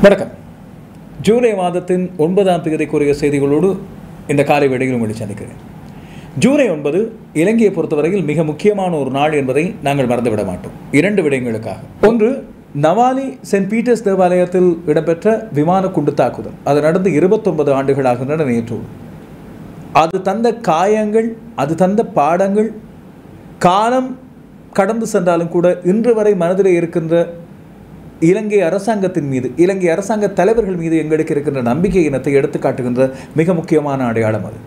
வணக்கம். ஜூலை மாதத்தின் 9ஆம் தேதிக்குரிய செய்திகளோடு இந்த காலை வேளையில் உங்களை சந்திக்கிறேன். ஜூலை 9 இலங்கையை பொறுத்தவரையில் மிக முக்கியமான ஒரு நாள் என்பதை நாங்கள் மறந்துவிட மாட்டோம். 2 விடயங்களுக்காக. ஒன்று, நவாலி சென்ட் பீட்டர்ஸ் தேவாலயத்தில் இடம்பெற்ற விமான குண்டு தாக்குதல். அது நடந்து 29 ஆண்டுகளாகின்றன நேற்றோடு. அது தந்த காயங்கள், அது தந்த பாடங்கள் காலம் கடந்து சென்றாலும் கூட இன்று வரை மனதில் இருக்கின்ற இலங்கை அரசாங்கத்தின் மீது, இலங்கை அரசாங்க தலைவர்கள் மீது எங்களுக்கு இருக்கின்ற நம்பிக்கை இனத்தை எடுத்து காட்டுகின்ற மிக முக்கியமான அடையாளம் அது.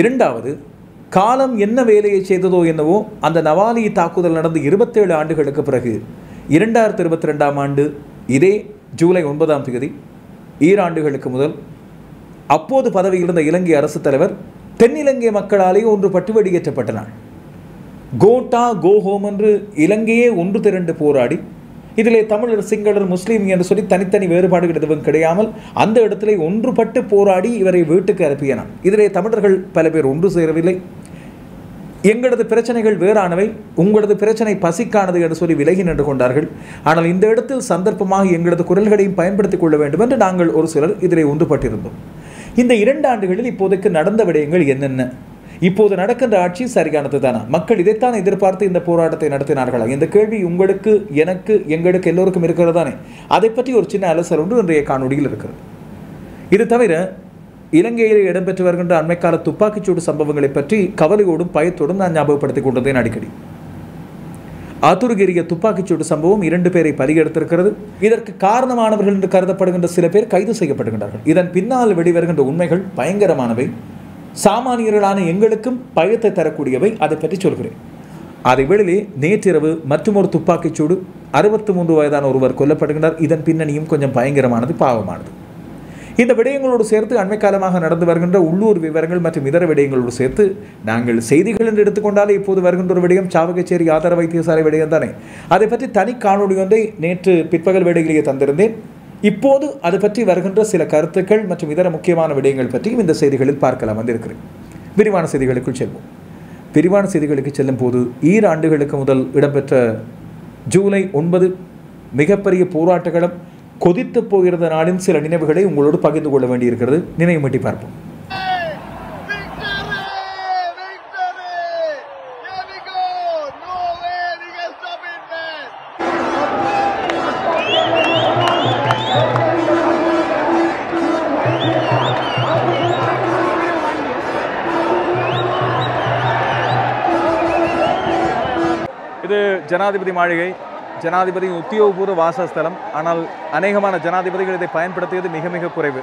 இரண்டாவது, காலம் என்ன வேலையை செய்ததோ என்னவோ, அந்த நவாலி தாக்குதல் நடந்து 27 ஆண்டுகளுக்கு பிறகு 2022ஆம் ஆண்டு இதே ஜூலை 9ஆம் தேதி ஈராண்டுகளுக்கு முதல் அப்போது பதவியில் இருந்த இலங்கை அரசு தலைவர் தென்னிலங்கை மக்களாலே ஒன்று பட்டு வெளியேற்றப்பட்ட நாள். கோட்டா கோ ஹோம் என்று இலங்கையே ஒன்று திரண்டு போராடி, இதிலே தமிழர், சிங்களர், முஸ்லீம் என்று சொல்லி தனித்தனி வேறுபாடுகள் எதுவும் கிடையாமல் அந்த இடத்திலே ஒன்றுபட்டு போராடி இவரை வீட்டுக்கு அனுப்பியனான். இதிலே தமிழர்கள் பல பேர் ஒன்று சேரவில்லை. எங்களது பிரச்சனைகள் வேறானவை, உங்களது பிரச்சனை பசிக்கானது என்று சொல்லி விலகி நின்று கொண்டார்கள். ஆனால் இந்த இடத்தில் சந்தர்ப்பமாக எங்களது குரல்களையும் பயன்படுத்திக் கொள்ள வேண்டும் என்று நாங்கள் ஒரு சிலர் இதிலே ஒன்றுபட்டிருந்தோம். இந்த 2 ஆண்டுகளில் இப்போதைக்கு நடந்த விடயங்கள் என்னென்ன? இப்போது நடக்கின்ற ஆட்சி சரியானது தானா? மக்கள் இதைத்தான் எதிர்பார்த்து இந்த போராட்டத்தை நடத்தினார்களா? இந்த கேள்வி உங்களுக்கு, எனக்கு, எங்களுக்கு எல்லோருக்கும் இருக்கிறது தானே? அதை பற்றி ஒரு சின்ன அலசல் ஒன்று இன்றைய காணொலியில் இருக்கிறது. இது தவிர இலங்கையில் இடம்பெற்று வருகின்ற அண்மைக்கால துப்பாக்கிச்சூடு சம்பவங்களை பற்றி கவலையோடும் பயத்தோடும் நான் ஞாபகப்படுத்திக் கொண்டதேன் அடிக்கடி. ஆத்துருகிரிய துப்பாக்கிச்சூடு சம்பவம் 2 பேரை பலியெடுத்திருக்கிறது. இதற்கு காரணமானவர்கள் என்று கருதப்படுகின்ற சில பேர் கைது செய்யப்படுகின்றார்கள். இதன் பின்னால் வெளிவருகின்ற உண்மைகள் பயங்கரமானவை, சாமானியர்களான எங்களுக்கும் பயத்தை தரக்கூடியவை. அதை பற்றி சொல்கிறேன். அதை வேளையிலே நேற்றிரவு மற்றொரு துப்பாக்கிச்சூடு, 63 வயதான ஒருவர் கொல்லப்படுகின்றார். இதன் பின்னணியும் கொஞ்சம் பயங்கரமானது, பாவமானது. இந்த விடயங்களோடு சேர்த்து அண்மை காலமாக நடந்து வருகின்ற உள்ளூர் விவரங்கள் மற்றும் இதர விடயங்களோடு சேர்த்து நாங்கள் செய்திகள் என்று எடுத்துக்கொண்டாலே இப்போது வருகின்ற ஒரு விடயம் சாவகச்சேரி ஆதார வைத்தியசாலை விடயம் தானே. அதை பற்றி தனி காணொலி ஒன்றை நேற்று பிற்பகல் வேளையிலேயே தந்திருந்தேன். இப்போது அது பற்றி வருகின்ற சில கருத்துக்கள் மற்றும் இதர முக்கியமான விடயங்கள் பற்றியும் இந்த செய்திகளில் பார்க்கலாம் வந்திருக்கிறேன். விரிவான செய்திகளுக்குள் செல்வோம். விரிவான செய்திகளுக்கு செல்லும் போது ஈராண்டுகளுக்கு முதல் இடம்பெற்ற ஜூலை 9 மிகப்பெரிய போராட்டங்களும் கொதித்து போகிற நாளின் சில நினைவுகளை உங்களோடு பகிர்ந்து கொள்ள வேண்டியிருக்கிறது. நினைவு மீட்டி பார்ப்போம். இது ஜனாதிபதி மாளிகை, ஜனாதிபதி உத்தியோகபூர்வ வாசஸ்தலம். ஆனால் அநேகமான ஜனாதிபதிகள் இதை பயன்படுத்தியது மிக மிக குறைவு.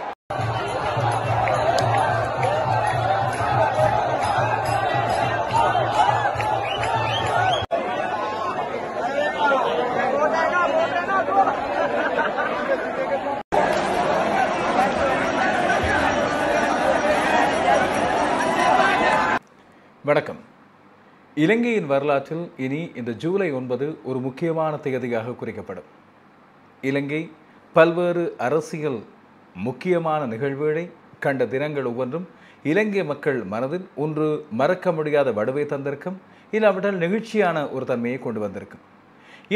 வணக்கம். இலங்கையின் வரலாற்றில் இனி இந்த ஜூலை 9 ஒரு முக்கியமான தேதியாக குறிக்கப்படும். இலங்கை பல்வேறு அரசியல் முக்கியமான நிகழ்வுகளை கண்ட தினங்கள் ஒவ்வொன்றும் இலங்கை மக்கள் மனதில் ஒன்று மறக்க முடியாத வடுவை தந்திருக்கும், இல்லாவிட்டால் நெகிழ்ச்சியான ஒரு தன்மையை கொண்டு வந்திருக்கும்.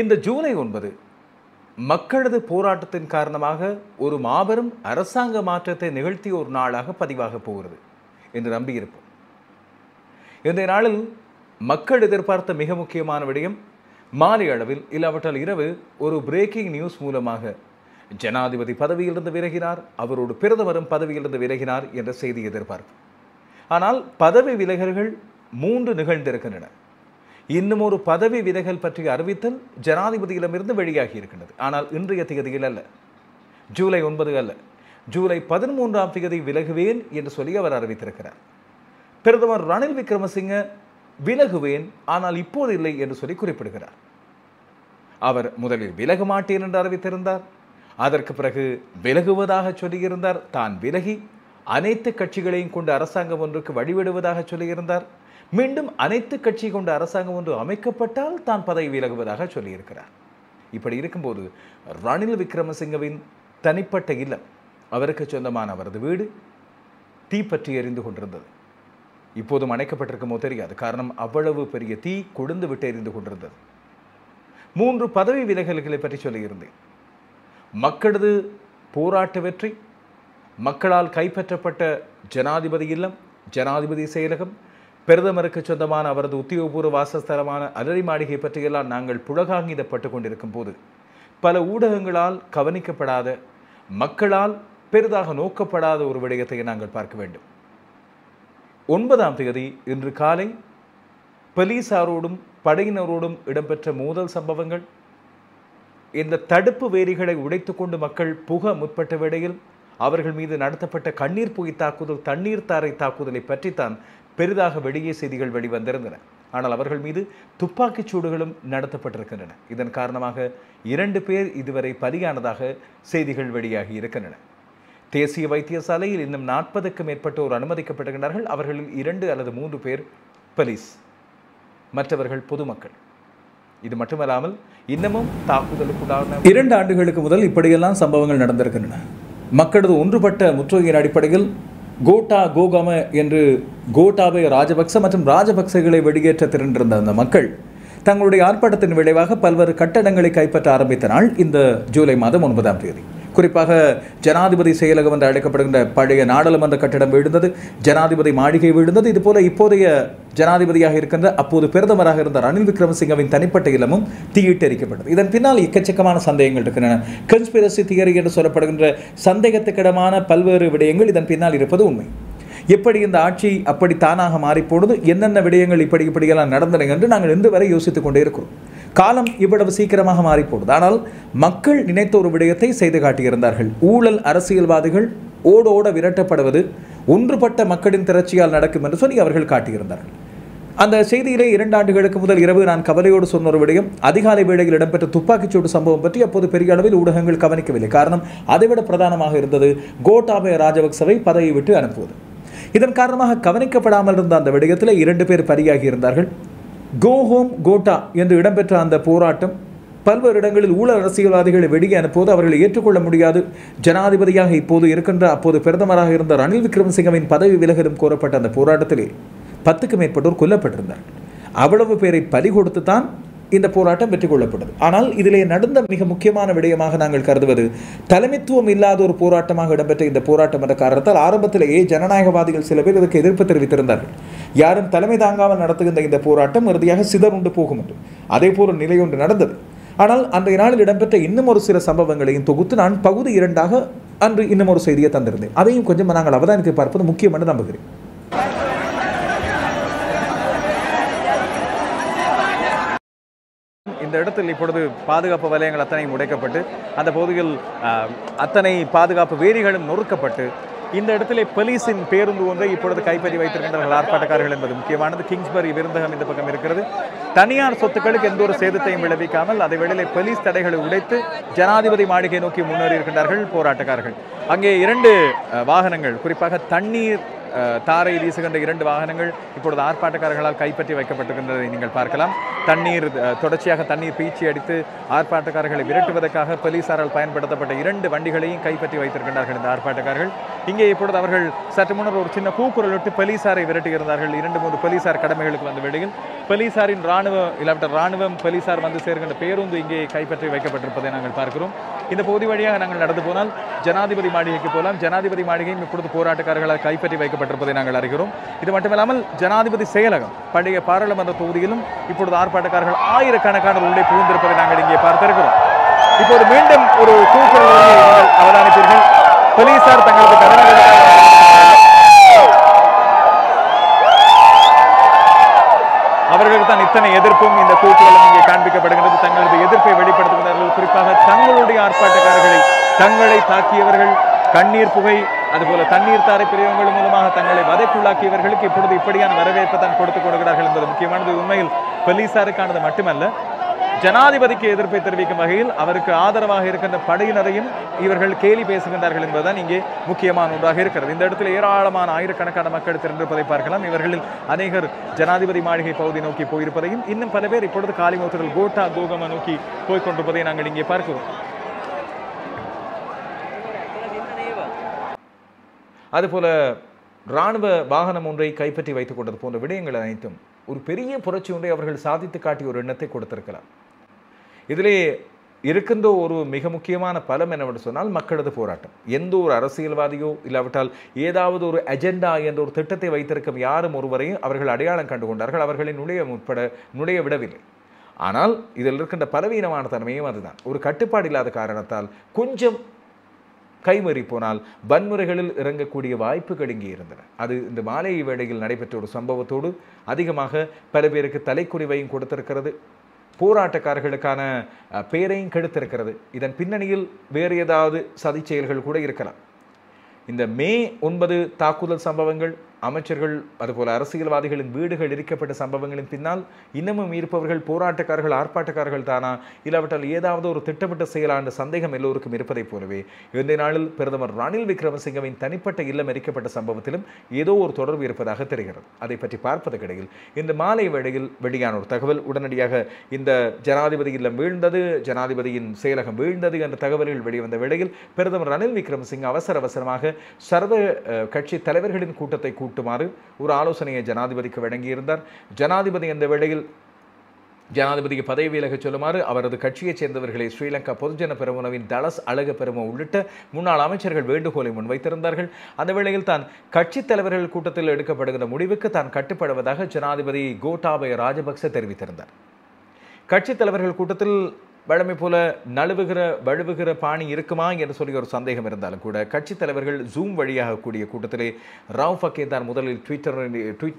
இந்த ஜூலை 9 மக்களது போராட்டத்தின் காரணமாக ஒரு மாபெரும் அரசாங்க மாற்றத்தை நிகழ்த்திய ஒரு நாளாக பதிவாக போகிறது என்று நம்பியிருப்போம். இந்த நாளில் மக்கள் எதிர்பார்த்த மிக முக்கியமான விடயம், மாலை அளவில் இல்லாவிட்டால் இரவு ஒரு பிரேக்கிங் நியூஸ் மூலமாக ஜனாதிபதி பதவியிலிருந்து விலகினார், அவரோடு பிரதமரும் பதவியிலிருந்து விலகினார் என்ற செய்தி எதிர்பார்ப்பு. ஆனால் பதவி விலகல்கள் 3 நிகழ்ந்திருக்கின்றன. இன்னும் ஒரு பதவி விலகல் பற்றிய அறிவித்தல் ஜனாதிபதியிடமிருந்து வெளியாகி இருக்கின்றது. ஆனால் இன்றைய தேதியில் அல்ல, ஜூலை 9 அல்ல, ஜூலை 13ஆம் தேதி விலகுவேன் என்று சொல்லி அவர் அறிவித்திருக்கிறார். பிரதமர் ரணில் விக்ரமசிங்க விலகுவேன், ஆனால் இப்போது இல்லை என்று சொல்லி குறிப்பிடுகிறார். அவர் முதலில் விலக மாட்டேன் என்று அறிவித்திருந்தார். அதற்கு பிறகு விலகுவதாக சொல்லியிருந்தார். தான் விலகி அனைத்து கட்சிகளையும் கொண்டு அரசாங்கம் ஒன்றுக்கு வழிவிடுவதாக சொல்லியிருந்தார். மீண்டும் அனைத்து கட்சி கொண்ட அரசாங்கம் ஒன்று அமைக்கப்பட்டால் தான் பதவி விலகுவதாக சொல்லியிருக்கிறார். இப்படி இருக்கும்போது ரணில் விக்ரமசிங்கவின் தனிப்பட்ட இல்லம், அவருக்கு சொந்தமான அவரது வீடு தீப்பற்றி எரிந்து கொண்டிருந்தது. இப்போதும் அணைக்கப்பட்டிருக்குமோ தெரியாது. காரணம், அவ்வளவு பெரிய தீ கொழுந்து விட்டு எரிந்து கொண்டிருந்தது. 3 பதவி விலகல்களை பற்றி சொல்லியிருந்தேன். மக்களது போராட்ட வெற்றி, மக்களால் கைப்பற்றப்பட்ட ஜனாதிபதி இல்லம், ஜனாதிபதி செயலகம், பிரதமருக்கு சொந்தமான அவரது உத்தியோகபூர்வ வாசஸ்தலமான அலரி மாளிகை பற்றியெல்லாம் நாங்கள் புலகாங்கிதப்பட்டு கொண்டிருக்கும் போது பல ஊடகங்களால் கவனிக்கப்படாத, மக்களால் பெரிதாக நோக்கப்படாத ஒரு விடயத்தை நாங்கள் பார்க்க வேண்டும். 9ஆம் தேதி இன்று காலை போலீசாரோடும் படையினரோடும் இடம்பெற்ற மோதல் சம்பவங்கள், இந்த தடுப்பு வேலிகளை உடைத்துக்கொண்டு மக்கள் புக முற்பட்ட வேளையில் அவர்கள் மீது நடத்தப்பட்ட கண்ணீர் புகை தாக்குதல், தண்ணீர் தாரை தாக்குதலை பற்றித்தான் பெரிதாக வெளியே செய்திகள் வெளிவந்திருந்தன. ஆனால் அவர்கள் மீது துப்பாக்கிச் சூடுகளும் நடத்தப்பட்டிருக்கின்றன. இதன் காரணமாக 2 பேர் இதுவரை பலியானதாக செய்திகள் வெளியாகி இருக்கின்றன. தேசிய வைத்தியசாலையில் இன்னும் 40க்கும் மேற்பட்டோர் அனுமதிக்கப்பட்டிருக்கிறார்கள். அவர்களில் 2 அல்லது 3 பேர் போலீஸ், மற்றவர்கள் பொதுமக்கள். இது மட்டுமல்லாமல் இன்னமும் தாக்குதலுக்குண்டான 2 ஆண்டுகளுக்கு முதல் இப்படியெல்லாம் சம்பவங்கள் நடந்திருக்கின்றன. மக்களது ஒன்றுபட்ட முற்றுகையின் அடிப்படையில் கோட்டா கோகம என்று கோட்டாபய ராஜபக்ச மற்றும் ராஜபக்சகளை வெளியேற்ற திரண்டிருந்த அந்த மக்கள் தங்களுடைய ஆர்ப்பாட்டத்தின் விளைவாக பல்வேறு கட்டடங்களை கைப்பற்ற ஆரம்பித்த நாள் இந்த ஜூலை மாதம் 9ஆம் தேதி. குறிப்பாக ஜனாதிபதி செயலகம் என்று அழைக்கப்படுகின்ற பழைய நாடாளுமன்ற கட்டிடம் விழுந்தது, ஜனாதிபதி மாளிகை விழுந்தது. இதுபோல இப்போதைய ஜனாதிபதியாக இருக்கின்ற அப்போது பிரதமராக இருந்த ரணில் விக்ரமசிங்கவின் தனிப்பட்ட இல்லமும் தீயிட்டரிக்கப்பட்டது. இதன் பின்னால் எக்கச்சக்கமான சந்தேகங்கள் இருக்கின்றன. கன்ஸ்பிரசி தியரி என்று சொல்லப்படுகின்ற சந்தேகத்துக்கிடமான பல்வேறு விடயங்கள் இதன் பின்னால் இருப்பது உண்மை. எப்படி இந்த ஆட்சி அப்படி தானாக மாறிப்போனது, என்னென்ன விடயங்கள் இப்படியெல்லாம் நடந்தன என்று நாங்கள் இன்று வரை யோசித்துக் கொண்டே இருக்கிறோம். காலம் இவ்வளவு சீக்கிரமாக மாறிப்போடுது. ஆனால் மக்கள் நினைத்த ஒரு விடயத்தை செய்து காட்டியிருந்தார்கள். ஊழல் அரசியல்வாதிகள் ஓடோட விரட்டப்படுவது ஒன்றுபட்ட மக்களின் திரட்சியால் நடக்கும் என்று சொல்லி அவர்கள் காட்டியிருந்தார்கள். அந்த செய்தியிலே 2 ஆண்டுகளுக்கு முதல் இரவு நான் கவலையோடு சொன்ன ஒரு விடயம், அதிகாலை வேளையில் இடம்பெற்ற துப்பாக்கிச்சூடு சம்பவம் பற்றி அப்போது பெரிய அளவில் ஊடகங்கள் கவனிக்கவில்லை. காரணம், அதைவிட பிரதானமாக இருந்தது கோட்டாபய ராஜபக்சவை பதவியை விட்டு அனுப்புவது. இதன் காரணமாக கவனிக்கப்படாமல் இருந்த அந்த விடயத்தில் 2 பேர் பலியாகி இருந்தார்கள். கோ ஹோம் கோட்டா என்று இடம்பெற்ற அந்த போராட்டம் பல்வேறு இடங்களில் ஊழல் அரசியல்வாதிகளை வெளியே அனுப்புவது அவர்களை ஏற்றுக்கொள்ள முடியாது. ஜனாதிபதியாக இப்போது இருக்கின்ற அப்போது பிரதமராக இருந்த ரணில் விக்ரமசிங்கவின் பதவி விலகலும் கோரப்பட்ட அந்த போராட்டத்திலே 10க்கும் மேற்பட்டோர் கொல்லப்பட்டிருந்தார்கள். அவ்வளவு பேரை பலி கொடுத்து தான் இந்த போராட்டம் வெற்றி கொள்ளப்பட்டது. ஆனால் இதிலே நடந்த மிக முக்கியமான விடயமாக நாங்கள் கருதுவது, தலைமைத்துவம் இல்லாத ஒரு போராட்டமாக இடம்பெற்ற இந்த போராட்டம் என்ற காரணத்தால் ஆரம்பத்திலேயே ஜனநாயகவாதிகள் சில பேர் இதற்கு எதிர்ப்பு தெரிவித்திருந்தார்கள். யாரும் தலைமை தாங்காமல் நடத்துகின்ற இந்த போராட்டம் இறுதியாக சிதறுண்டு போகும் என்று. அதே போல நிலை ஒன்று நடந்தது. ஆனால் அன்றைய நாளில் இடம்பெற்ற இன்னும் ஒரு சில சம்பவங்களையும் தொகுத்து நான் பகுதி 2ஆக அன்று இன்னும் ஒரு செய்தியை தந்திருந்தேன். அதையும் கொஞ்சம் நாங்கள் அவதானித்து பார்ப்பது முக்கியம் என்று நம்புகிறேன். இந்த இடத்தில் இப்பொழுது பாதுகாப்பு வலயங்கள் அத்தனையும் உடைக்கப்பட்டு அந்த பகுதியில் அத்தனை பாதுகாப்பு வேலிகளும் நொறுக்கப்பட்டு இந்த இடத்திலே போலீஸின் பேருந்து ஒன்றை இப்பொழுது கைப்பற்றி வைத்திருக்கின்றார்கள் ஆர்ப்பாட்டக்காரர்கள் என்பது முக்கியமானது. கிங்ஸ்பரி விருந்தகம் இந்த பக்கம் இருக்கிறது. தனியார் சொத்துக்களுக்கு எந்த ஒரு சேதத்தையும் விளைவிக்காமல் அதை வெளியிலே போலீஸ் தடைகளை உடைத்து ஜனாதிபதி மாளிகை நோக்கி முன்னேறி இருக்கின்றார்கள் போராட்டக்காரர்கள். அங்கே 2 வாகனங்கள், குறிப்பாக தண்ணீர் தாரை வீசுகின்ற 2 வாகனங்கள் இப்பொழுது ஆர்ப்பாட்டக்காரர்களால் கைப்பற்றி வைக்கப்பட்டிருக்கின்றதை நீங்கள் பார்க்கலாம். தண்ணீர் தொடர்ச்சியாக தண்ணீர் பீச்சி அடித்து ஆர்ப்பாட்டக்காரர்களை விரட்டுவதற்காக போலீசாரால் பயன்படுத்தப்பட்ட 2 வண்டிகளையும் கைப்பற்றி வைத்திருக்கின்றார்கள் இந்த ஆர்ப்பாட்டக்காரர்கள். இங்கே இப்பொழுது அவர்கள் சற்று முன்னர் ஒரு சின்ன கூக்குரல் விட்டு போலீசாரை விரட்டுகிறார்கள். 2-3 போலீசார் கடமைகளுக்கு வந்த வேளையில் போலீசாரின் ராணுவம் போலீசார் வந்து சேர்கின்ற பேருந்து இங்கே கைப்பற்றி வைக்கப்பட்டிருப்பதை நாங்கள் பார்க்கிறோம். இந்த பகுதி வழியாக நாங்கள் நடந்து போனால் ஜனாதிபதி மாளிகைக்கு போகலாம். ஜனாதிபதி மாளிகையும் இப்பொழுது போராட்டக்காரர்களால் கைப்பற்றி வைக்கப்பட்டிருப்பதை நாங்கள் அறிகிறோம். இது மட்டுமில்லாமல் ஜனாதிபதி செயலகம் பழைய பாராளுமன்ற தொகுதியிலும் இப்பொழுது ஆர்ப்பாட்டக்காரர்கள் ஆயிரக்கணக்கான உள்ளே புகுந்திருப்பதை நாங்கள் இங்கே பார்த்திருக்கிறோம். இப்போது மீண்டும் ஒரு கூக்குரல் அவதானிப்பீர்கள். போலீசார் தங்களது கடமைகளை அவர்களுக்கு தான் இத்தனை எதிர்ப்பும் இந்த கூக்குரலும் இங்கே காண்பிக்கப்படுகிறது. தங்களது எதிர்ப்பை வெளிப்படுத்துகிறார்கள். குறிப்பாக தங்களுடைய ஆர்ப்பாட்டக்காரர்களை, தங்களை தாக்கியவர்கள், கண்ணீர் புகை அதுபோல தண்ணீர் தாரை பிரயோகங்கள் மூலமாக தங்களை வதைக்குள்ளாக்கியவர்களுக்கு இப்பொழுது இப்படியான வரவேற்பை தான் கொடுத்துக் கொடுக்கிறார்கள் என்பது முக்கியமானது. உண்மையில் போலீசாருக்கானது மட்டுமல்ல, ஜனாதிபதிக்கு எதிர்ப்பை தெரிவிக்கும் வகையில் அவருக்கு ஆதரவாக இருக்கின்ற படையினரையும் இவர்கள் கேலி பேசுகின்றார்கள் என்பதுதான் இங்கே முக்கியமான ஒன்றாக இருக்கிறது. இந்த இடத்துல ஏராளமான ஆயிரக்கணக்கான மக்கள் திரண்டிருப்பதை பார்க்கலாம். இவர்களில் அநேகர் ஜனாதிபதி மாளிகை பகுதி நோக்கி போயிருப்பதையும், இன்னும் பல பேர் இப்பொழுது காலிமுகத்தில் கோட்டா கோகம நோக்கி போய்கொண்டிருப்பதை நாங்கள் இங்கே பார்க்கிறோம். அதுபோல இராணுவ வாகனம் ஒன்றை கைப்பற்றி வைத்துக் கொண்டது போன்ற விடயங்கள் அனைத்தும் ஒரு பெரிய புரட்சி ஒன்றை அவர்கள் சாதித்து காட்டிய ஒரு எண்ணத்தை கொடுத்திருக்கலாம். இதிலே இருக்கின்ற ஒரு மிக முக்கியமான பலம் என்னவென்று சொன்னால் மக்களது போராட்டம். எந்த ஒரு அரசியல்வாதியோ இல்லாவிட்டால் ஏதாவது ஒரு அஜெண்டா என்ற ஒரு திட்டத்தை வைத்திருக்கும் யாரும் ஒருவரையும் அவர்கள் அடையாளம் கண்டு கொண்டார்கள். அவர்களை நுழைய விடவில்லை. ஆனால் இதில் இருக்கின்ற பலவீனமான தன்மையும் அதுதான். ஒரு கட்டுப்பாடு இல்லாத காரணத்தால் கொஞ்சம் கைமறி போனால் வன்முறைகளில் இறங்கக்கூடிய வாய்ப்புகள் இங்கே இருந்தன. அது இந்த மாலை வேளையில் நடைபெற்ற ஒரு சம்பவத்தோடு அதிகமாக பல பேருக்கு தலைக்குறிவையும் கொடுத்திருக்கிறது. போராட்டக்காரர்களுக்கான பெயரையும் கெடுத்திருக்கிறது. இதன் பின்னணியில் வேறு ஏதாவது சதி செயல்கள் கூட இருக்கலாம். இந்த மே 9 தாக்குதல் சம்பவங்கள், அமைச்சர்கள் அதுபோல அரசியல்வாதிகளின் வீடுகள் எரிக்கப்பட்ட சம்பவங்களின் பின்னால் இன்னமும் இருப்பவர்கள் போராட்டக்காரர்கள், ஆர்ப்பாட்டக்காரர்கள் தானா, இல்லாவிட்டால் ஏதாவது ஒரு திட்டமிட்ட செயலான சந்தேகம் எல்லோருக்கும் இருப்பதைப் போலவே இந்த நாளில் பிரதமர் ரணில் விக்ரமசிங்கவின் தனிப்பட்ட இல்லம் எரிக்கப்பட்ட சம்பவத்திலும் ஏதோ ஒரு தொடர்பு இருப்பதாக தெரிகிறது. அதை பற்றி பார்ப்பதற்கிடையில் இந்த மாலை வேளையில் வெளியான ஒரு தகவல், உடனடியாக இந்த ஜனாதிபதி இல்லம் வீழ்ந்தது, ஜனாதிபதியின் செயலகம் வீழ்ந்தது என்ற தகவல்கள் வெளிவந்த வேளையில் பிரதமர் ரணில் விக்ரமசிங்க அவசரமாக சர்வ கட்சி தலைவர்களின் கூட்டத்தை கூட்டுமாறு ஒரு ஆலோசனையை ஜனாதிபதிக்கு வழங்கியிருந்தார். ஜனாதிபதி அந்த வேளையில் ஜனாதிபதிக்கு பதவி விலகச் சொல்லுமாறு அவரது கட்சியைச் சேர்ந்தவர்களை ஸ்ரீலங்கா பொதுஜன பெரமுனவின் தலஸ் அழக பெரும உள்ளிட்ட முன்னாள் அமைச்சர்கள் வேண்டுகோளை முன்வைத்திருந்தார்கள். அந்த வேளையில் தான் கட்சித் தலைவர்கள் கூட்டத்தில் எடுக்கப்படுகிற முடிவுக்கு தான் கட்டுப்படுவதாக ஜனாதிபதி கோட்டாபய ராஜபக்ச தெரிவித்திருந்தார். கட்சித் தலைவர்கள் கூட்டத்தில் வழமை போல வழுவுகிற பாணி இருக்குமா என்று சொல்லி ஒரு சந்தேகம் இருந்தாலும் கூட கட்சித் தலைவர்கள் ஜூம் வழியாக கூடிய கூட்டத்திலே ராவ் ஃபக்கே தான் முதலில் ட்வீட்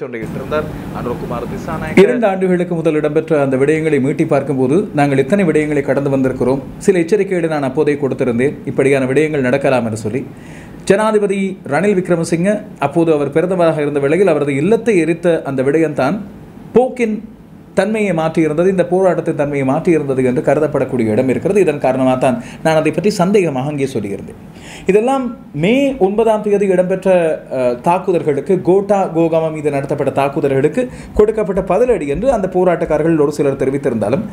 ஒன்றை இட்டிருந்தார். அனுரகுமார் திசாநாயக்க 2 ஆண்டுகளுக்கு முதல் இடம்பெற்ற அந்த விடயங்களை மீட்டி பார்க்கும்போது நாங்கள் இத்தனை விடயங்களை கடந்து வந்திருக்கிறோம், சில எச்சரிக்கைகளை நான் அப்போதே கொடுத்திருந்தேன், இப்படியான விடயங்கள் நடக்கலாம் என்று சொல்லி. ஜனாதிபதி ரணில் விக்ரமசிங்க அப்போது அவர் பிரதமராக இருந்த வேளையில் அவரது இல்லத்தை எரித்த அந்த விடயம்தான் போக்கின் தன்மையை மாற்றியிருந்தது, இந்த போராட்டத்தின் தன்மையை மாற்றியிருந்தது என்று கருதப்படக்கூடிய இடம் இருக்கிறது. இதன் காரணமாக தான் நான் அதை பற்றி சந்தேகமாக அங்கே சொல்லியிருந்தேன். இதெல்லாம் மே 9ஆம் தேதி இடம்பெற்ற தாக்குதல்களுக்கு, கோகமா மீது நடத்தப்பட்ட தாக்குதல்களுக்கு கொடுக்கப்பட்ட பதிலடி என்று அந்த போராட்டக்காரர்கள் ஒரு சிலர் தெரிவித்திருந்தாலும்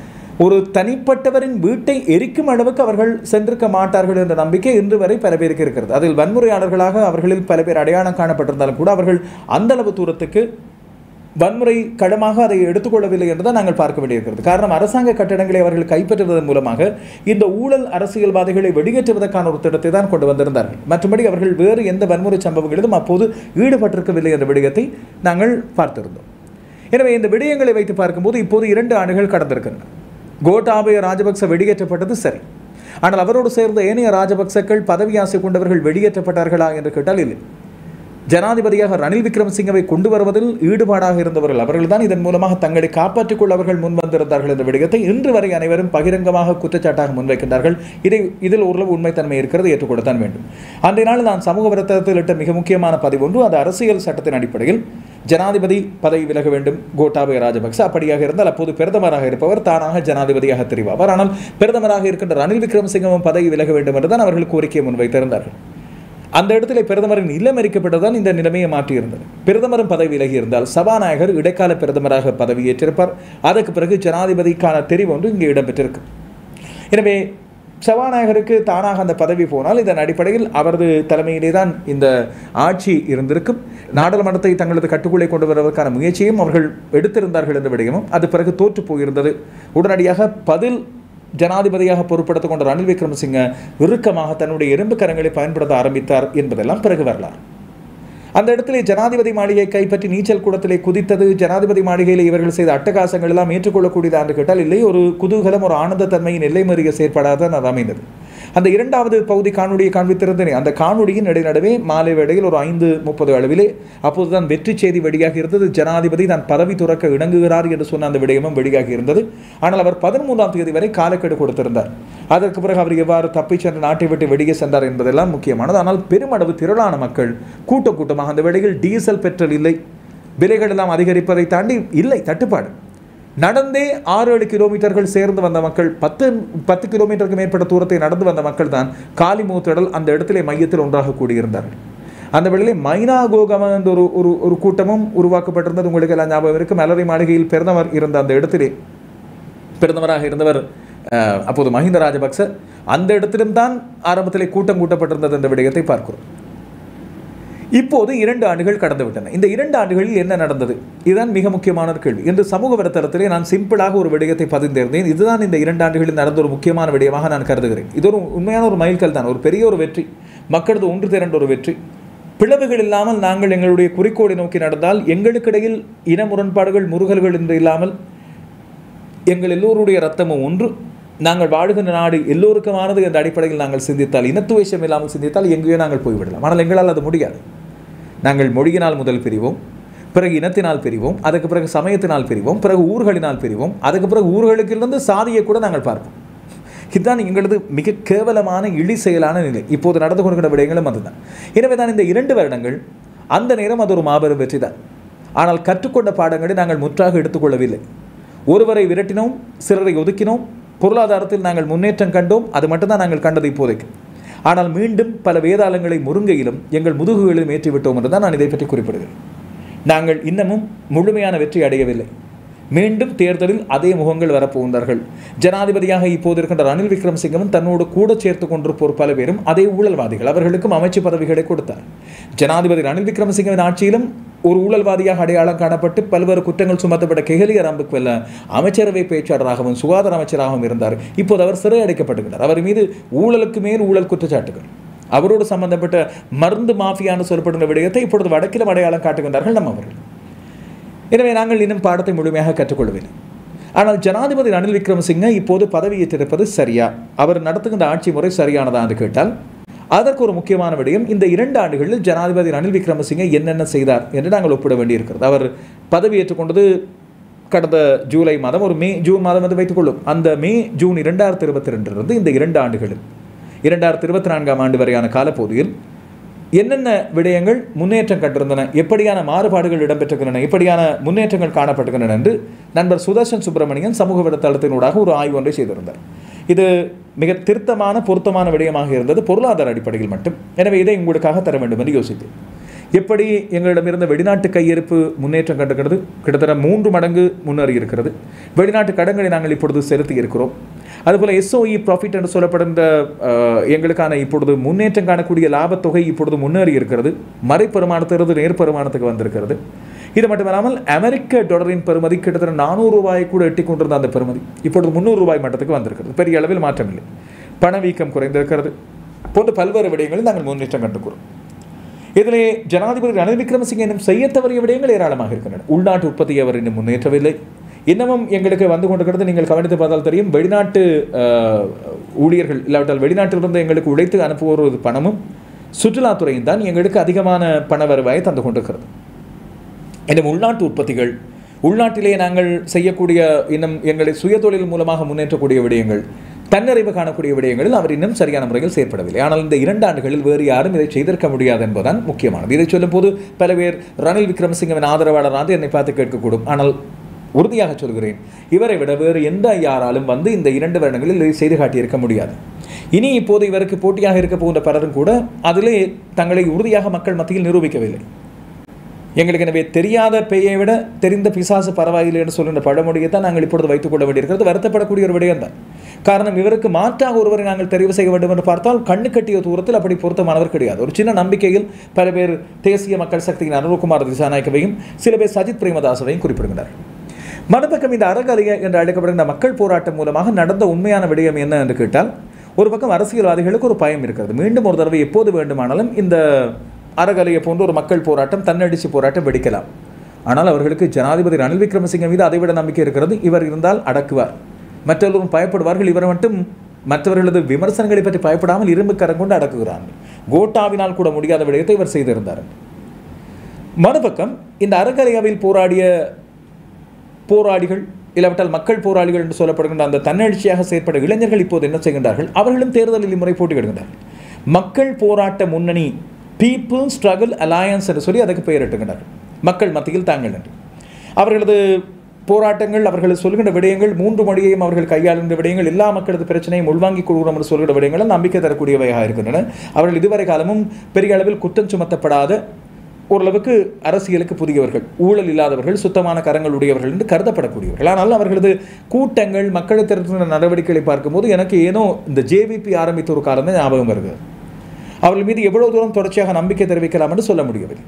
ஒரு தனிப்பட்டவரின் வீட்டை எரிக்கும் அளவுக்கு அவர்கள் சென்றிருக்க மாட்டார்கள் என்ற நம்பிக்கை இன்று வரை பல பேருக்கு இருக்கிறது. அதில் வன்முறையாளர்களாக அவர்களில் பல பேர் அடையாளம் காணப்பட்டிருந்தாலும் கூட அவர்கள் அந்த அளவு தூரத்துக்கு வன்முறை களமாக அதை எடுத்துக்கொள்ளவில்லை என்றுதான் நாங்கள் பார்க்க வேண்டியிருக்கிறது. காரணம், அரசாங்க கட்டடங்களை அவர்கள் கைப்பற்றுவதன் மூலமாக இந்த ஊழல் அரசியல்வாதிகளை வெளியேற்றுவதற்கான ஒரு திட்டத்தை தான் கொண்டு வந்திருந்தார்கள். மற்றபடி அவர்கள் வேறு எந்த வன்முறை சம்பவங்களிலும் அப்போது ஈடுபட்டிருக்கவில்லை என்ற விடயத்தை நாங்கள் பார்த்திருந்தோம். எனவே இந்த விடயங்களை வைத்து பார்க்கும்போது இப்போது 2 ஆண்டுகள் கடந்திருக்கின்றன. கோட்டாபய ராஜபக்ச வெளியேற்றப்பட்டது சரி, ஆனால் அவரோடு சேர்ந்த ஏனைய ராஜபக்சக்கள் பதவி ஆசை கொண்டவர்கள் வெளியேற்றப்பட்டார்களா என்று கேட்டால் இல்லை. ஜனாதிபதியாக ரணில் விக்ரமசிங்கவை கொண்டு வருவதில் ஈடுபாடாக இருந்தவர்கள் அவர்கள்தான் இதன் மூலமாக தங்களை காப்பாற்றிக் கொள்ள அவர்கள் முன்வந்திருந்தார்கள் என்ற விடயத்தை இன்று வரை அனைவரும் பகிரங்கமாக குற்றச்சாட்டாக முன்வைக்கின்றார்கள். இதில் ஓரளவு உண்மைத்தன்மை இருக்கிறது, ஏற்றுக்கொள்ளத்தான் வேண்டும். அன்றைய நாள் நான் சமூக வலைத்தளத்தில் இட்ட மிக முக்கியமான பதிவு ஒன்று, அது அரசியல் சட்டத்தின் அடிப்படையில் ஜனாதிபதி பதவி விலக வேண்டும் கோட்டாபய ராஜபக்ச. அப்படியாக இருந்தால் அப்போது பிரதமராக இருப்பவர் தானாக ஜனாதிபதியாக தெரிவார். ஆனால் பிரதமராக இருக்கின்ற ரணில் விக்ரமசிங்கவும் பதவி விலக வேண்டும் என்றுதான் அவர்கள் கோரிக்கையை முன்வைத்திருந்தார்கள். அந்த இடத்துல பிரதமரின் இல்லம் எரிக்கப்பட்டதான் இந்த நிலைமையை மாற்றியிருந்தது. பிரதமரும் பதவி விலகி இருந்தால் சபாநாயகர் இடைக்கால பிரதமராக பதவியேற்றிருப்பார். அதற்கு பிறகு ஜனாதிபதிக்கான தெரிவு ஒன்று இங்கே இடம்பெற்றிருக்கு. எனவே சபாநாயகருக்கு தானாக அந்த பதவி போனால் இதன் அடிப்படையில் அவரது தலைமையிலே தான் இந்த ஆட்சி இருந்திருக்கும். நாடாளுமன்றத்தை தங்களது கட்டுக்குள்ளே கொண்டு வருவதற்கான முயற்சியும் அவர்கள் எடுத்திருந்தார்கள் என்ற விடயமும் அது பிறகு தோற்று போயிருந்தது. உடனடியாக பதில் ஜனாதிபதியாக பொறுப்படுத்திக் கொண்ட ரணில் விக்ரமசிங்க இறுக்கமாக தன்னுடைய இரும்பு கரங்களை பயன்படுத்த ஆரம்பித்தார் என்பதெல்லாம் பிறகு வரலாறு. அந்த இடத்திலே ஜனாதிபதி மாளிகையை கைப்பற்றி நீச்சல் குளத்திலே குதித்தது, ஜனாதிபதி மாளிகையில் இவர்கள் செய்த அட்டகாசங்கள் எல்லாம் ஏற்றுக்கொள்ளக்கூடியதா என்று கேட்டால் இல்லை. ஒரு குதூகலம், ஒரு ஆனந்த தன்மையின் எல்லை மறிய செயற்பாடாக தான் அது அமைந்தது. அந்த 2வது பகுதி காணொலியை காண்பித்திருந்தேன். அந்த காணொலியின் இடைநடுவே மாலை வேளையில் ஒரு 5:30 அளவிலே அப்போதுதான் வெற்றி செய்தி வெளியாக இருந்தது. ஜனாதிபதி தான் பதவி துறக்க இணங்குகிறார் என்று சொன்ன அந்த விடயமும் வெளியாகி இருந்தது. ஆனால் அவர் 13ஆம் தேதி வரை காலக்கெடு கொடுத்திருந்தார். அதற்கு பிறகு அவர் எவ்வாறு தப்பிச் சென்று நாட்டை விட்டு வெளியே சென்றார் என்பதெல்லாம் முக்கியமானது. ஆனால் பெருமளவு திரளான மக்கள் கூட்டமாக அந்த வேளையில் டீசல் பெட்ரோல் இல்லை, விலைகள் எல்லாம் அதிகரிப்பதை தாண்டி இல்லை தட்டுப்பாடு. நடந்தே 6-7 கிலோமீட்டர்கள் சேர்ந்து வந்த மக்கள், 10 கிலோமீட்டருக்கு மேற்பட்ட தூரத்தை நடந்து வந்த மக்கள் தான் காலிமுகத்திடல் அந்த இடத்திலே மையத்தில் ஒன்றாக கூடியிருந்தார்கள். அந்த வேளையிலே மைனா கோகம என்ற ஒரு கூட்டமும் உருவாக்கப்பட்டிருந்தது. உங்களுக்கு எல்லாம் ஞாபகம் இருக்கு. மலரை மாளிகையில் பிரதமர் இருந்த அந்த இடத்திலே பிரதமராக இருந்தவர் அப்போது மஹிந்த ராஜபக்ச. அந்த இடத்திலும் தான் ஆரம்பத்திலே கூட்டம் கூட்டப்பட்டிருந்தது என்ற விடயத்தை பார்க்கிறோம். இப்போது 2 ஆண்டுகள் கடந்துவிட்டன. இந்த 2 ஆண்டுகளில் என்ன நடந்தது? இதுதான் மிக முக்கியமான ஒரு கேள்வி. இன்று சமூக வலைத்தளத்திலே நான் சிம்பிளாக ஒரு விடயத்தை பதிந்திருந்தேன். இதுதான் இந்த 2 ஆண்டுகளில் நடந்த ஒரு முக்கியமான விடயமாக நான் கருதுகிறேன். இது ஒரு உண்மையான ஒரு மைல்கல் தான், ஒரு பெரிய ஒரு வெற்றி, மக்களது ஒன்று திரண்ட ஒரு வெற்றி. பிளவுகள் இல்லாமல் நாங்கள் எங்களுடைய குறிக்கோளை நோக்கி நடந்தால், எங்களுக்கிடையில் இன முரண்பாடுகள் முருகல்கள் என்று இல்லாமல் எங்கள் எல்லோருடைய ரத்தமும் ஒன்று, நாங்கள் வாழ்கின்ற நாடு எல்லோருக்குமானது என்ற அடிப்படையில் நாங்கள் சிந்தித்தால், இனத்துவேஷம் இல்லாமல் சிந்தித்தால் எங்கேயோ நாங்கள் போய்விடலாம். ஆனால் எங்களால் அது முடியாது. நாங்கள் மொழியினால் முதல் பிரிவோம், பிறகு இனத்தினால் பிரிவோம், அதுக்கு பிறகு சமயத்தினால் பிரிவோம், பிறகு ஊர்களினால் பிரிவோம், அதுக்கு பிறகு ஊர்களுக்கிலிருந்து சாதியை கூட நாங்கள் பார்ப்போம். இதுதான் எங்களது மிக கேவலமான இழி செயலான நிலை. இப்போது நடந்து கொண்டிருக்கிற விடயங்களும் அதுதான். எனவே தான் இந்த 2 வருடங்கள் அந்த நேரம் அது ஒரு மாபெரும் வெற்றி தான். ஆனால் கற்றுக்கொண்ட பாடங்களை நாங்கள் முற்றாக எடுத்துக்கொள்ளவில்லை. ஒருவரை விரட்டினோம், சிலரை ஒதுக்கினோம், பொருளாதாரத்தில் நாங்கள் முன்னேற்றம் கண்டோம், அது மட்டும்தான் நாங்கள் கண்டது இப்போதைக்கு. ஆனால் மீண்டும் பல வேதாளங்களை முருங்கையிலும் எங்கள் முதுகுகளிலும் ஏற்றிவிட்டோம் என்று தான் நான் இதை பற்றி குறிப்பிடுகிறேன். நாங்கள் இன்னமும் முழுமையான வெற்றி அடையவில்லை. மீண்டும் தேர்தலில் அதே முகங்கள் வரப்போகின்றார்கள். ஜனாதிபதியாக இப்போது இருக்கின்ற ரணில் விக்ரமசிங்கவும் தன்னோடு கூட சேர்த்து கொண்டிருப்போர் பல பேரும் அதே ஊழல்வாதிகள். அவர்களுக்கும் அமைச்சு பதவிகளை கொடுத்தார். ஜனாதிபதி ரணில் விக்ரமசிங்கவின் ஆட்சியிலும் ஒரு ஊழல்வாதியாக அடையாளம் காணப்பட்டு பல்வேறு குற்றங்கள் சுமத்தப்பட்ட கெஹலிய ரம்புக்வெல்ல அமைச்சரவை பேச்சாளராகவும் சுகாதார அமைச்சராகவும் இருந்தார். இப்போது அவர் சிறை அடைக்கப்பட்டுகிறார். அவர் மீது ஊழலுக்கு மேல் ஊழல் குற்றச்சாட்டுகள், அவரோடு சம்பந்தப்பட்ட மருந்து மாஃபியான்னு சொல்லப்படுகிற விடயத்தை இப்பொழுது வடக்கிலும் அடையாளம் காட்டுகின்றார்கள் நம்ம அவர்கள். எனவே நாங்கள் இன்னும் பாடத்தை முழுமையாக கற்றுக்கொள்ளவில்லை. ஆனால் ஜனாதிபதி ரணில் விக்ரமசிங்க இப்போது பதவியேற்றிருப்பது சரியா, அவர் நடத்துகின்ற ஆட்சி முறை சரியானதா என்று கேட்டால் அதற்கு ஒரு முக்கியமான விடயம், இந்த 2 ஆண்டுகளில் ஜனாதிபதி ரணில் விக்ரமசிங்க என்னென்ன செய்தார் என்று நாங்கள் ஒப்பிட வேண்டியிருக்கிறது. அவர் பதவியேற்றுக் கொண்டது கடந்த ஜூலை மாதம், ஒரு ஜூன் மாதம் என்று வைத்துக்கொள்ளும். அந்த ஜூன் 2022 இந்த 2 ஆண்டுகளில் 2024ஆம் ஆண்டு வரையான காலப்பகுதியில் என்னென்ன விடயங்கள் முன்னேற்றம் கண்டிருந்தன, எப்படியான மாறுபாடுகள் இடம்பெற்றிருக்கின்றன, எப்படியான முன்னேற்றங்கள் காணப்பட்டுகின்றன என்று நண்பர் சுதர்ஷன் சுப்பிரமணியன் சமூக வலைத்தளத்தினூடாக ஒரு ஆய்வு ஒன்றை செய்திருந்தார். இது மிக திருத்தமான பொருத்தமான விடயமாக இருந்தது, பொருளாதார அடிப்படையில் மட்டும். எனவே இதை உங்களுக்காக தர வேண்டும் என்று யோசித்தேன். எப்படி எங்களிடமிருந்த வெளிநாட்டு கையிருப்பு முன்னேற்றம் கண்டுகிறது, கிட்டத்தட்ட 3 மடங்கு முன்னேறி இருக்கிறது. வெளிநாட்டு கடன்களை நாங்கள் இப்பொழுது செலுத்தி இருக்கிறோம். அதுபோல் SOE ப்ராஃபிட் என்று சொல்லப்படுகின்ற எங்களுக்கான இப்பொழுது முன்னேற்றம் காணக்கூடிய லாபத்தொகை இப்பொழுது முன்னேறி இருக்கிறது. மறைப்பெருமானத்திலிருந்து நேர்பெருமானத்துக்கு வந்திருக்கிறது. இது மட்டுமில்லாமல் அமெரிக்க டாலரின் பெறுமதி கிட்டத்தட்ட 400 ரூபாயை கூட எட்டி கொண்டிருந்த அந்த பெறுமதி இப்பொழுது 300 ரூபாய் மட்டத்துக்கு வந்திருக்கிறது. பெரிய அளவில் மாற்றமில்லை. பணவீக்கம் குறைந்திருக்கிறது போன்ற பல்வேறு விடயங்களில் நாங்கள் முன்னேற்றம் கண்டுக்கிறோம். இதிலே ஜனாதிபதி ரணில் விக்ரமசிங்க இன்னும் செய்ய தவறிய விடயங்கள் ஏராளமாக இருக்கின்றன. உள்நாட்டு உற்பத்தியை அவர் இன்னும் முன்னேற்றவில்லை. இன்னமும் எங்களுக்கு வந்து கொண்டிருக்கிறது, நீங்கள் கவனித்து பார்த்தால் தெரியும், வெளிநாட்டு ஊழியர்கள் இல்லாவிட்டால் வெளிநாட்டிலிருந்து எங்களுக்கு உழைத்து அனுப்புவோர் பணமும் சுற்றுலாத்துறையும் தான் எங்களுக்கு அதிகமான பண வருவாயை தந்து கொண்டிருக்கிறது. இன்னும் உள்நாட்டு உற்பத்திகள், உள்நாட்டிலே நாங்கள் செய்யக்கூடிய இன்னும் எங்களை சுயதொழில் மூலமாக முன்னேற்றக்கூடிய விடயங்கள், தன்னிறைவு காணக்கூடிய விடயங்களில் அவர் இன்னும் சரியான முறையில் செயற்படவில்லை. ஆனால் இந்த 2 ஆண்டுகளில் வேறு யாரும் இதை செய்திருக்க முடியாது என்பதுதான் முக்கியமானது. இதை சொல்லும் போது பல பேர் ரணில் விக்ரமசிங்கவின் ஆதரவாளராக என்னை பார்த்து கேட்கக்கூடும். ஆனால் உறுதியாக சொல்கிறேன், இவரை விட வேறு எந்த யாராலும் வந்து இந்த 2 வருடங்களில் இதை செய்து காட்டியிருக்க முடியாது. இனி இப்போது இவருக்கு போட்டியாக இருக்க போகின்ற பலரும் கூட அதிலே தங்களை உறுதியாக மக்கள் மத்தியில் நிரூபிக்கவில்லை. எங்களுக்கு எனவே தெரியாத பேயை விட தெரிந்த பிசாசு பரவாயில்லை என்று சொல்கின்ற பழமொழியை தான் நாங்கள் இப்பொழுது வைத்துக் கொள்ள வேண்டியிருக்கிறது. வருத்தப்படக்கூடிய ஒரு விடயம் தான். காரணம், இவருக்கு மாற்றாக ஒருவரை நாங்கள் தெரிவு செய்ய வேண்டும் என்று பார்த்தால் கண்ணு கட்டிய தூரத்தில் அப்படி பொருத்தமானவர் கிடையாது. ஒரு சின்ன நம்பிக்கையில் பல பேர் தேசிய மக்கள் சக்தியின் அனுரகுமார் திசாநாயக்கவையும் சில பேர் சஜித் பிரேமதாசவையும் குறிப்பிடுகிறார். மறுபக்கம் இந்த அறகலைய என்று அழைக்கப்படுகின்ற மக்கள் போராட்டம் மூலமாக நடந்த உண்மையான விடயம் என்ன என்று கேட்டால், ஒரு பக்கம் அரசியல்வாதிகளுக்கு ஒரு பயம் இருக்கிறது. மீண்டும் ஒரு தடவை எப்போது வேண்டுமானாலும் இந்த அறகலையை போன்ற ஒரு மக்கள் போராட்டம், தன்னடிச்சு போராட்டம் வெடிக்கலாம். ஆனால் அவர்களுக்கு ஜனாதிபதி ரணில் விக்ரமசிங்க மீது அதைவிட நம்பிக்கை இருக்கிறது. இவர் இருந்தால் அடக்குவார், மற்றவர்களும் பயப்படுவார்கள். இவர் மட்டும் மற்றவர்களது விமர்சனங்களை பற்றி பயப்படாமல் இரும்பு கரம் கொண்டு அடக்குகிறார். கோட்டாவினால் கூட முடியாத விடயத்தை இவர் செய்திருந்தார். மறுபக்கம் இந்த அறகலையாவில் போராடிய போராளிகள் இல்லாவிட்டால் மக்கள் போராளிகள் என்று சொல்லப்படுகின்ற அந்த தன்னெழுச்சியாக செயற்பட இளைஞர்கள் இப்போது என்ன செய்கின்றார்கள்? அவர்களும் தேர்தலில் இம்முறை போட்டியிடுகின்றார்கள். மக்கள் போராட்ட முன்னணி, பீப்புள் ஸ்ட்ரகிள் அலையன்ஸ் என்று சொல்லி அதுக்கு பெயரிட்டுகின்றார்கள். மக்கள் மத்தியில் தாங்கள் என்று அவர்களது போராட்டங்கள், அவர்கள் சொல்கின்ற விடயங்கள், 3 மொழியையும் அவர்கள் கையாளுகின்ற விடயங்கள், எல்லா மக்களது பிரச்சனையும் உள்வாங்கிக் கொள்கிறோம் என்று சொல்கிற விடயங்கள் நம்பிக்கை தரக்கூடியவையாக இருக்கின்றன. அவர்கள் இதுவரை காலமும் பெரிய அளவில் குற்றம் சுமத்தப்படாத, ஓரளவுக்கு அரசியலுக்கு புதியவர்கள், ஊழல் இல்லாதவர்கள், சுத்தமான கரங்கள் உடையவர்கள் என்று கருதப்படக்கூடியவர்கள். ஆனால் அவர்களது கூட்டங்கள், மக்களை திரட்டுகின்ற நடவடிக்கைகளை பார்க்கும்போது எனக்கு ஏனோ இந்த JVP ஆரம்பித்த ஒரு காலம் தான் ஞாபகம் வருகிறது. அவர்கள் மீது எவ்வளவு தூரம் தொடர்ச்சியாக நம்பிக்கை தெரிவிக்கலாம் என்று சொல்ல முடியவில்லை.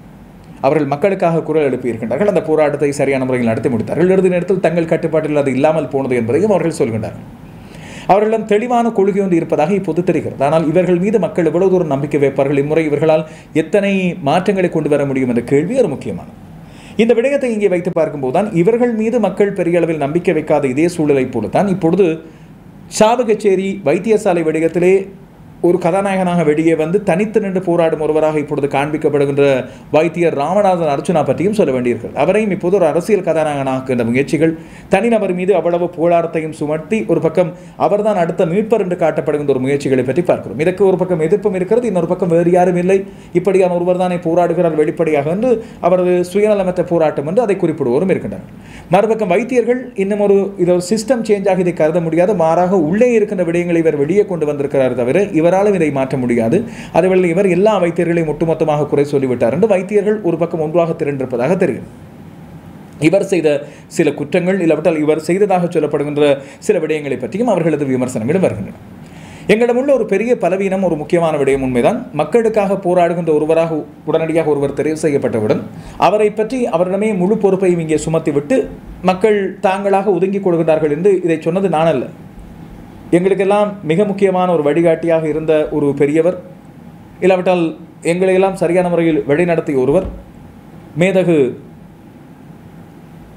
அவர்கள் மக்களுக்காக குரல் எழுப்பியிருக்கின்றார்கள். அந்த போராட்டத்தை சரியான முறையில் நடத்தி முடித்தார்கள். இறுதி நேரத்தில் தங்கள் கட்டுப்பாட்டில் அது இல்லாமல் போனது என்பதையும் அவர்கள் சொல்கின்றார்கள். அவர்களிடம் தெளிவான கொள்கை ஒன்று இருப்பதாக இப்போது தெரிகிறது. ஆனால் இவர்கள் மீது மக்கள் எவ்வளவு தூரம் நம்பிக்கை வைப்பார்கள், இம்முறை இவர்களால் எத்தனை மாற்றங்களை கொண்டு வர முடியும் என்ற கேள்வி ஒரு முக்கியமானது. இந்த விடயத்தை இங்கே வைத்து பார்க்கும்போது தான் இவர்கள் மீது மக்கள் பெரிய அளவில் நம்பிக்கை வைக்காத இதே சூழலை போலத்தான் இப்பொழுது சாவகச்சேரி வைத்தியசாலை விடயத்திலே ஒரு கதாநாயகனாக வெளியே வந்து தனித்து நின்று போராடும் ஒருவராக இப்பொழுது காண்பிக்கப்படுகின்ற வைத்தியர் ராமநாதன் அர்ச்சுனா பற்றியும் சொல்ல வேண்டியிருக்கிறது. அவரையும் இப்போது ஒரு அரசியல் கதாநாயகனாக்குகின்ற முயற்சிகள், தனிநபர் மீது அவ்வளவு போராட்டத்தையும் சுமத்தி ஒரு பக்கம் அவர்தான் அடுத்த மீட்பர் என்று காட்டப்படுகின்ற ஒரு முயற்சிகளை பற்றி பார்க்கிறோம். இதற்கு ஒரு பக்கம் எதிர்ப்பும் இருக்கிறது, இன்னொரு பக்கம் வேறு யாரும் இல்லை, இப்படியான ஒருவர் தானே போராடுகிறார் வெளிப்படையாக என்று அவரது சுயநலமற்ற போராட்டம் என்று அதை குறிப்பிடுவோரும் இருக்கின்றனர். மறுபக்கம் வைத்தியர்கள் இன்னும் இது ஒரு சிஸ்டம் சேஞ்சாக இதை கருத முடியாது, மாறாக உள்ளே இருக்கின்ற விடயங்களை இவர் வெளியே கொண்டு வந்திருக்கிறார் தவிர இவராலும் இதை மாற்ற முடியாது. அதேவேளை இவர் எல்லா வைத்தியர்களையும் ஒட்டுமொத்தமாக குறை சொல்லிவிட்டார் என்று வைத்தியர்கள் ஒரு பக்கம் ஒன்றாக திரண்டிருப்பதாக தெரியும். இவர் செய்த சில குற்றங்கள் இல்லாவிட்டால் இவர் செய்ததாக சொல்லப்படுகின்ற சில விடயங்களை பற்றியும் அவர்களது விமர்சனங்களும் வருகின்றன. எங்களிடமுள்ள ஒரு பெரிய பலவீனம், ஒரு முக்கியமான விடயம் உண்மைதான். மக்களுக்காக போராடுகின்ற ஒருவராக உடனடியாக ஒருவர் தெரிவு செய்யப்பட்டவுடன் அவரை பற்றி அவரிடமே முழு பொறுப்பையும் இங்கே சுமத்திவிட்டு மக்கள் தாங்களாக ஒதுங்கிக் கொள்கிறார்கள் என்று இதை சொன்னது நான் அல்ல. எங்களுக்கெல்லாம் மிக முக்கியமான ஒரு வழிகாட்டியாக இருந்த ஒரு பெரியவர், இல்லாவிட்டால் எங்களையெல்லாம் சரியான முறையில் வழிநடத்திய ஒருவர், மேதகு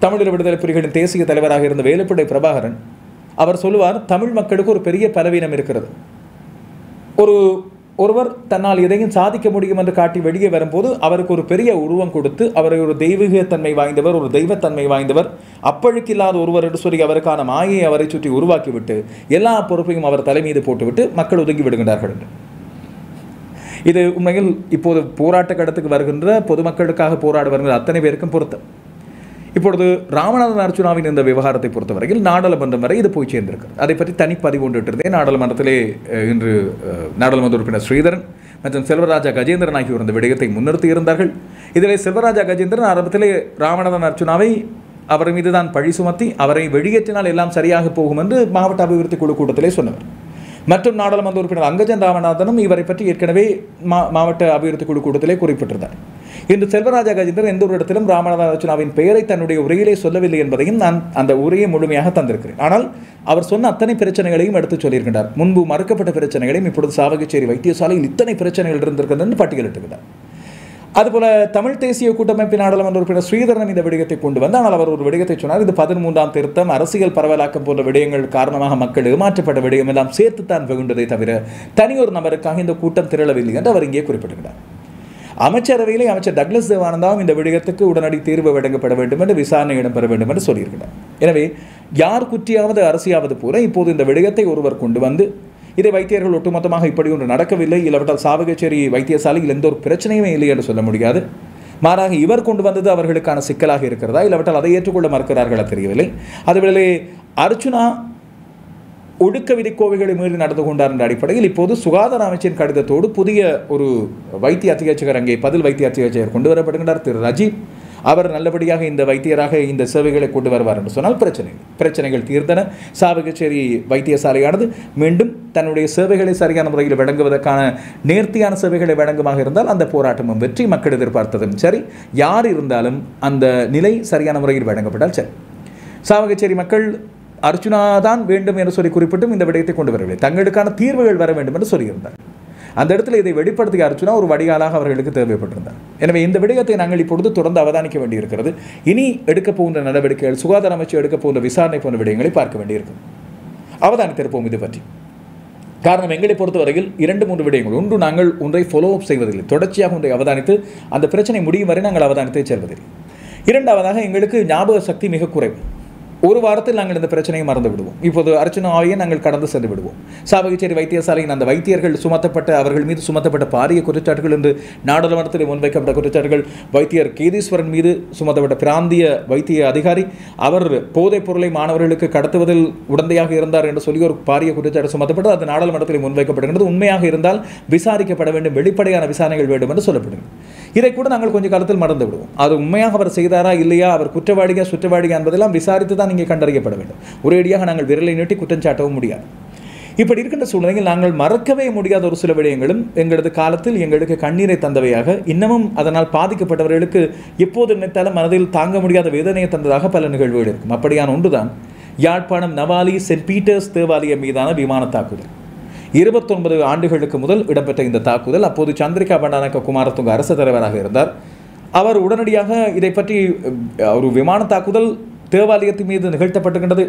தமிழர் விடுதலை புலிகளின் தேசிய தலைவராக இருந்த வேலுப்பிள்ளை பிரபாகரன், அவர் சொல்லுவார், தமிழ் மக்களுக்கு ஒரு பெரிய பலவீனம் இருக்கிறது. ஒருவர் தன்னால் எதையும் சாதிக்க முடியும் என்று காட்டி வெளியே வரும்போது அவருக்கு ஒரு பெரிய உருவம் கொடுத்து அவரை ஒரு தெய்வீகத்தன்மை வாய்ந்தவர், ஒரு தெய்வத்தன்மை வாய்ந்தவர், அப்பழுக்கில்லாத ஒருவர் என்று சொல்லி அவருக்கான மாயை அவரை சுற்றி உருவாக்கிவிட்டு எல்லா பொறுப்பையும் அவர் தலை மீது போட்டுவிட்டு மக்கள் ஒதுங்கி விடுகின்றார்கள் என்று. இது உண்மையில் இப்போது போராட்ட கடத்துக்கு வருகின்ற பொதுமக்களுக்காக போராட வருகின்ற அத்தனை பேருக்கும் பொருத்தம். இப்பொழுது ராமநாதன் அர்ச்சுனாவின் இந்த விவகாரத்தை பொறுத்தவரையில் நாடாளுமன்றம் வரை இது போய் சேர்ந்திருக்கிறது. அதை பற்றி தனிப்பதிவு கொண்டிருந்தேன். நாடாளுமன்றத்திலே இன்று நாடாளுமன்ற உறுப்பினர் ஸ்ரீதரன் மற்றும் செல்வராஜா கஜேந்திரன் ஆகியோர் இந்த விடயத்தை முன்னிறுத்தி இருந்தார்கள். இதில் செல்வராஜா கஜேந்திரன் ஆரம்பத்திலே ராமநாதன் அர்ச்சுனாவை அவர் மீது தான் பழி சுமத்தி அவரை வெளியேற்றினால் எல்லாம் சரியாக போகும் என்று மாவட்ட அபிவிருத்தி குழு கூட்டத்திலே சொன்னவர். மற்றும் நாடாளுமன்ற உறுப்பினர் அங்கஜன் ராமநாதனும் இவரை பற்றி ஏற்கனவே மாவட்ட அபிவிருத்தி குழு கூட்டத்திலே குறிப்பிட்டிருந்தார். இன்று செல்வராஜா கஜேந்திரன் எந்த ஒரு இடத்திலும் ராமநாதன் அர்ச்சுனாவின் பெயரை தன்னுடைய உரையிலே சொல்லவில்லை என்பதையும் நான் அந்த உரையை முழுமையாக தந்திருக்கிறேன். ஆனால் அவர் சொன்ன அத்தனை பிரச்சனைகளையும் எடுத்து சொல்லியிருக்கின்றார். முன்பு மறுக்கப்பட்ட பிரச்சனைகளையும் இப்பொழுது சாவகச்சேரி வைத்தியசாலையில் இத்தனை பிரச்சனைகள் இருந்திருக்கிறது என்று பட்டியலிட்டிருக்கிறார். அதுபோல தமிழ் தேசிய கூட்டமைப்பின் நாடாளுமன்ற உறுப்பினர் ஸ்ரீதரன் இந்த விடயத்தை கொண்டு வந்து, ஆனால் அவர் ஒரு விடயத்தை சொன்னார், இது 13ஆம் திருத்தம், அரசியல் பரவலாக்கம் போன்ற விடயங்கள் காரணமாக மக்கள் ஏமாற்றப்பட்ட விடயம் எல்லாம் சேர்த்துத்தான் வெகுண்டதை தவிர தனியொரு நபருக்காக இந்த கூட்டம் திரளவில்லை என்று அவர் இங்கே குறிப்பிட்டிருக்கிறார். அமைச்சரவையிலே அமைச்சர் டக்ளஸ் தேவானந்தாவும் இந்த விடயத்துக்கு உடனடி தீர்வு வழங்கப்பட வேண்டும் என்று விசாரணை இடம்பெற வேண்டும் என்று சொல்லியிருக்கிறார். எனவே யார் குற்றியாவது அரசியாவது போல இப்போது இந்த விடயத்தை ஒருவர் கொண்டு வந்து இதை வைத்தியர்கள் ஒட்டுமொத்தமாக இப்படி ஒன்று நடக்கவில்லை, இல்லாவிட்டால் சாவகச்சேரி வைத்தியசாலையில் எந்த ஒரு பிரச்சனையுமே இல்லை என்று சொல்ல முடியாது. மாறாக இவர் கொண்டு வந்தது அவர்களுக்கான சிக்கலாக இருக்கிறதா, இல்லாவிட்டால் அதை ஏற்றுக்கொள்ள மறுக்கிறார்களா தெரியவில்லை. அதுவேளை அர்ச்சுனா ஒடுக்க விதிக்கோவைகளை மீறி நடந்து கொண்டார் என்ற அடிப்படையில் இப்போது சுகாதார அமைச்சின் கடிதத்தோடு புதிய ஒரு வைத்திய அத்தியட்சகர், அங்கே பதில் வைத்திய அத்தியட்சகர் கொண்டு வரப்படுகின்றார், திரு ரஜீவ். அவர் நல்லபடியாக இந்த வைத்தியராக இந்த சேவைகளை கொண்டு வருவார் என்று சொன்னால் பிரச்சனைகள் தீர்ந்தன. சாவகச்சேரி வைத்தியசாலையானது மீண்டும் தன்னுடைய சேவைகளை சரியான முறையில் வழங்குவதற்கான நேர்த்தியான சேவைகளை வழங்குமாக இருந்தால் அந்த போராட்டமும் வெற்றி, மக்கள் எதிர்பார்த்ததும் சரி, யார் இருந்தாலும் அந்த நிலை சரியான முறையில் வழங்கப்பட்டால் சரி. சாவகச்சேரி மக்கள் அர்ச்சுனா தான் வேண்டும் என்று சொல்லி குறிப்பிட்டும் இந்த விடயத்தை கொண்டு வரவில்லை, தங்களுக்கான தீர்வுகள் வர வேண்டும் என்று சொல்லியிருந்தார். அந்த இடத்துல இதை வெளிப்படுத்திய அர்ச்சுனா ஒரு வடிகாலாக அவர்களுக்கு தேவைப்பட்டிருந்தார். எனவே இந்த விடயத்தை நாங்கள் இப்பொழுது தொடர்ந்து அவதானிக்க வேண்டியிருக்கிறது. இனி எடுக்கப் போகின்ற நடவடிக்கைகள், சுகாதார அமைச்சு எடுக்கப் போகின்ற விசாரணை போன்ற விடயங்களை பார்க்க வேண்டியிருக்கும். அவதானித்திருப்போம் இது பற்றி. காரணம், எங்களை பொறுத்தவரையில் 2-3 விடயங்கள். ஒன்று, நாங்கள் ஒன்றை ஃபாலோ அப் செய்வதில்லை, தொடர்ச்சியாக ஒன்றை அவதானித்து அந்த பிரச்சனை முடியும் வரை நாங்கள் அவதானித்தே செல்வதில்லை. இரண்டாவதாக, எங்களுக்கு ஞாபக சக்தி மிக குறைவு. ஒரு வாரத்தில் நாங்கள் இந்த பிரச்சனையை மறந்து விடுவோம். இப்போது அர்ச்சுனாவையே நாங்கள் கடந்து சென்று விடுவோம். சாவகச்சேரி வைத்தியசாலையின் அந்த வைத்தியர்கள் அவர்கள் மீது சுமத்தப்பட்ட பாரிய குற்றச்சாட்டுகள் என்று நாடாளுமன்றத்தில் முன்வைக்கப்பட்ட குற்றச்சாட்டுகள், வைத்தியர் கேதீஸ்வரன் மீது சுமத்தப்பட்ட பிராந்திய வைத்திய அதிகாரி, அவர் போதைப் பொருளை மாணவர்களுக்கு கடத்துவதில் உடந்தையாக இருந்தார் என்று சொல்லி ஒரு பாரிய குற்றச்சாட்டு சுமத்தப்பட்டு அது நாடாளுமன்றத்தில் முன்வைக்கப்படுகிறது. உண்மையாக இருந்தால் விசாரிக்கப்பட வேண்டும், வெளிப்படையான விசாரணைகள் வேண்டும் என்று சொல்லப்படுகிறது. இதை கூட நாங்கள் கொஞ்சம் காலத்தில் மறந்து விடுவோம். அது உண்மையாக அவர் செய்தாரா இல்லையா, அவர் குற்றவாளியா சுற்றவாளியா என்பதெல்லாம் விசாரித்து தான் இங்கே கண்டறியப்பட வேண்டும். ஒரேடியாக நாங்கள் விரலை நீட்டி குற்றம் சாட்டவும் முடியாது. இப்படி இருக்கின்ற சூழ்நிலையில் நாங்கள் மறக்கவே முடியாத ஒரு சில விடயங்களும் எங்களது காலத்தில் எங்களுக்கு கண்ணீரை தந்தவையாக, இன்னமும் அதனால் பாதிக்கப்பட்டவர்களுக்கு எப்போது நினைத்தாலும் மனதில் தாங்க முடியாத வேதனையை தந்ததாக பல நிகழ்வுகள் இருக்கும். அப்படியான ஒன்றுதான் யாழ்ப்பாணம் நவாலி சென்ட் பீட்டர்ஸ் தேவாலயம் மீதான விமான தாக்குதல். 29 ஆண்டுகளுக்கு முதல் இடம்பெற்ற இந்த தாக்குதல், அப்போது சந்திரிகா பண்டாரநாயக்க குமாரதுங்க அரசு தலைவராக இருந்தார். அவர் உடனடியாக இதை பற்றி ஒரு விமான தாக்குதல் தேவாலயத்தின் மீது நிகழ்த்தப்பட்டுகின்றது,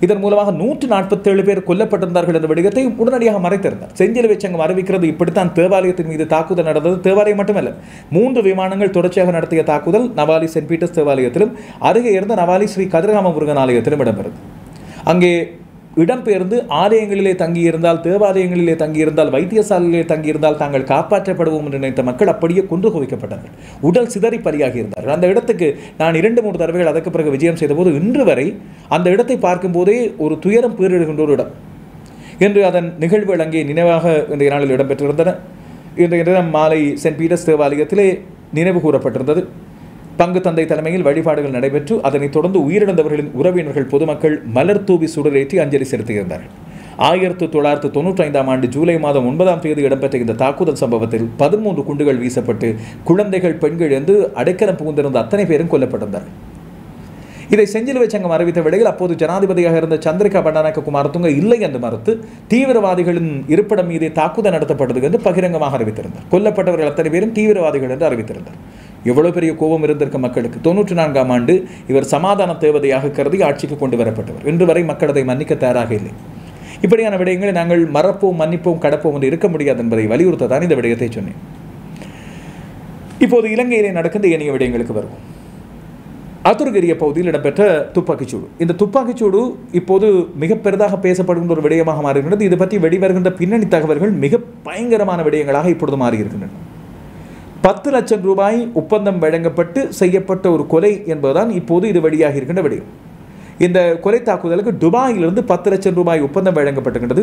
இதன் மூலமாக 147 பேர் கொல்லப்பட்டிருந்தார்கள் என்ற விடயத்தை உடனடியாக மறைத்திருந்தார். செஞ்சிலுவை சங்கம் அறிவிக்கிறது இப்படித்தான் தேவாலயத்தின் மீது தாக்குதல் நடந்தது. தேவாலயம் மட்டுமல்ல, 3 விமானங்கள் தொடர்ச்சியாக நடத்திய தாக்குதல் நவாலி சென்ட் பீட்டர்ஸ் தேவாலயத்திலும் அருகே இருந்த நவாலி ஸ்ரீ கதிர்காம முருகன் ஆலயத்திலும் இடம்பெறுது. அங்கே இடம்பெயர்ந்து ஆலயங்களிலே தங்கியிருந்தால், தேவாலயங்களிலே தங்கியிருந்தால், வைத்தியசாலையிலே தங்கியிருந்தால் தாங்கள் காப்பாற்றப்படுவோம் என்று நினைத்த மக்கள் அப்படியே கொன்று குவிக்கப்பட்டார்கள், உடல் சிதறி பலியாகி இருந்தார்கள். அந்த இடத்துக்கு நான் 2-3 தடவைகள் அதற்கு பிறகு விஜயம் செய்தபோது இன்று வரை அந்த இடத்தை பார்க்கும்போதே ஒரு துயரம் பேரிடுகின்ற ஒரு இடம் என்று அதன் நிகழ்வுகள் அங்கே நினைவாக இன்றைய நாளில் இடம்பெற்றிருந்தன. இன்றைய தினம் மாலை சென்ட் பீட்டர்ஸ் தேவாலயத்திலே நினைவு கூறப்பட்டிருந்தது. பங்கு தந்தை தலைமையில் வழிபாடுகள் நடைபெற்று அதனைத் தொடர்ந்து உயிரிழந்தவர்களின் உறவினர்கள் பொதுமக்கள் மலர் தூவி சுடரேற்றி அஞ்சலி செலுத்துகின்றனர். 1995ஆம் ஆண்டு ஜூலை மாதம் 9ஆம் தேதி இடம்பெற்ற இந்த தாக்குதல் சம்பவத்தில் 13 குண்டுகள் வீசப்பட்டு குழந்தைகள், பெண்கள் என்று அடைக்கலம் புகுந்திருந்த அத்தனை பேரும் கொல்லப்பட்டிருந்தார்கள். இதை செஞ்சிலுவை சங்கம் அறிவித்த வேளையில் அப்போது ஜனாதிபதியாக இருந்த சந்திரிகா பண்டாரநாயக்க குமாரதுங்க இல்லை என்று மறுத்து தீவிரவாதிகளின் இருப்பிடம் மீதே தாக்குதல் நடத்தப்பட்டது என்று பகிரங்கமாக அறிவித்திருந்தார். கொல்லப்பட்டவர்கள் அத்தனை பேரும் தீவிரவாதிகள் என்று அறிவித்திருந்தார். எவ்வளவு பெரிய கோபம் இருந்திருக்க மக்களுக்கு. 94ஆம் ஆண்டு இவர் சமாதான தேவதையாக கருதி ஆட்சிக்கு கொண்டு வரப்பட்டவர். இன்று வரை மக்கள் அதை மன்னிக்க தயாராக இல்லை. இப்படியான விடயங்களை நாங்கள் மறப்போம், மன்னிப்போம், கடப்போம் என்று இருக்க முடியாது என்பதை வலியுறுத்ததான் இந்த விடயத்தை சொன்னேன். இப்போது இலங்கையிலே நடக்கின்ற ஏனைய விடயங்களுக்கு வருவோம். ஆத்துருகிரிய பகுதியில் இடம்பெற்ற துப்பாக்கிச்சூடு. இந்த துப்பாக்கிச்சூடு இப்போது மிக பெரிதாக பேசப்படுகின்ற ஒரு விடயமாக மாறுகின்றது. இது பற்றி வெளிவருகின்ற பின்னணி தகவல்கள் மிக பயங்கரமான விடயங்களாக இப்பொழுது மாறியிருக்கின்றன. 10 லட்சம் ரூபாய் ஒப்பந்தம் வழங்கப்பட்டு செய்யப்பட்ட ஒரு கொலை என்பதுதான் இப்போது இது வெளியாக இருக்கின்ற விடயம். இந்த கொலை தாக்குதலுக்கு துபாயிலிருந்து 10 லட்சம் ரூபாய் ஒப்பந்தம் வழங்கப்பட்டுகின்றது.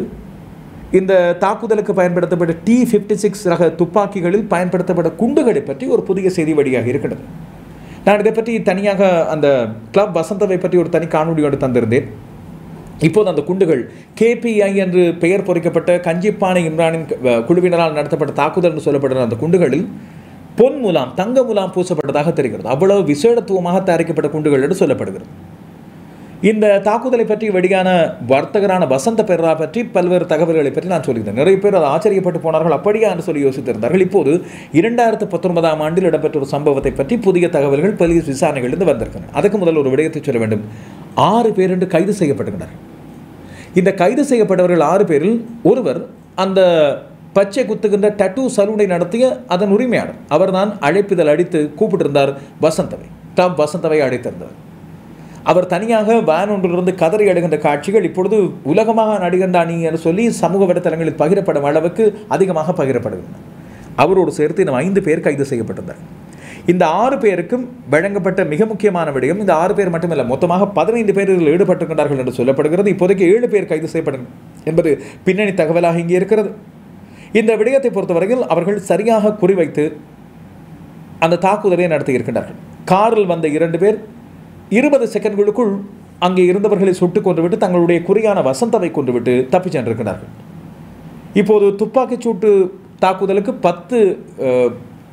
இந்த தாக்குதலுக்கு பயன்படுத்தப்பட்ட T56 ரக துப்பாக்கிகளில் பயன்படுத்தப்பட்ட குண்டுகளை பற்றி ஒரு புதிய செய்தி வெளியாக இருக்கிறது. நான் இதை பற்றி தனியாக அந்த கிளப் வசந்தவை பற்றி ஒரு தனி காணொலியோடு தந்திருந்தேன். இப்போது அந்த குண்டுகள் KPI என்று பெயர் பொறிக்கப்பட்ட கஞ்சிப்பானை இம்ரானின் குழுவினரால் நடத்தப்பட்ட தாக்குதல் என்று சொல்லப்படுகிற அந்த குண்டுகளில் பொன் முலாம், தங்க முலாம் பூசப்பட்டதாக தெரிகிறது. அவ்வளவு விசேடத்துவமாக தயாரிக்கப்பட்ட குண்டுகள் என்று சொல்லப்படுகிறது. இந்த தாக்குதலை பற்றி வெளியான வர்த்தகரான வசந்த பெர்ரா பற்றி பல்வேறு தகவல்களை பற்றி நான் சொல்லியிருந்தேன். நிறைய பேர் அதை ஆச்சரியப்பட்டு போனார்கள், அப்படியா என்று சொல்லி யோசித்திருந்தார்கள். இப்போது 2019ஆம் ஆண்டில் இடம்பெற்ற ஒரு சம்பவத்தை பற்றி புதிய தகவல்கள் போலீஸ் விசாரணைகளிலிருந்து வந்திருக்கின்றன. அதுக்கு முதல் ஒரு விடயத்தை சொல்ல வேண்டும். 6 பேர் என்று கைது செய்யப்பட்டுள்ளனர். இந்த கைது செய்யப்பட்டவர்கள் 6 பேரில் ஒருவர் அந்த பச்சை குத்துகின்ற டட்டூ சலூனை நடத்திய அதன் உரிமையாளர். அவர்தான் அழைப்பிதழ் அடித்து கூப்பிட்டிருந்தார் வசந்தவை, கிளப் வசந்தவை அழைத்திருந்தார். அவர் தனியாக வேன் ஒன்றிலிருந்து கதறி அடைகின்ற காட்சிகள் இப்பொழுது உலகமாக நடிகண்டானி என்று சொல்லி சமூக வலைத்தளங்களில் பகிரப்படும் அளவுக்கு அதிகமாக பகிரப்படுகின்றன. அவரோடு சேர்த்து இன்னும் 5 பேர் கைது செய்யப்பட்டிருந்தார். இந்த 6 பேருக்கும் வழங்கப்பட்ட மிக முக்கியமான விடயம், இந்த 6 பேர் மட்டுமல்ல, மொத்தமாக 15 பேர் இதில் ஈடுபட்டிருக்கிறார்கள் என்று சொல்லப்படுகிறது. இப்போதைக்கு 7 பேர் கைது செய்யப்படும் என்பது பின்னணி தகவலாக இங்கே இருக்கிறது. இந்த விடயத்தை பொறுத்தவரையில் அவர்கள் சரியாக குறிவைத்து அந்த தாக்குதலை நடத்தியிருக்கிறார்கள். காரில் வந்த 2 பேர் 20 செகண்ட்களுக்குள் அங்கே இருந்தவர்களை சுட்டுக் கொன்றுவிட்டு தங்களுடைய குறியான வசந்தவை கொன்றுவிட்டு தப்பிச் சென்றிருக்கிறார்கள். இப்போது துப்பாக்கிச்சூட்டு தாக்குதலுக்கு 10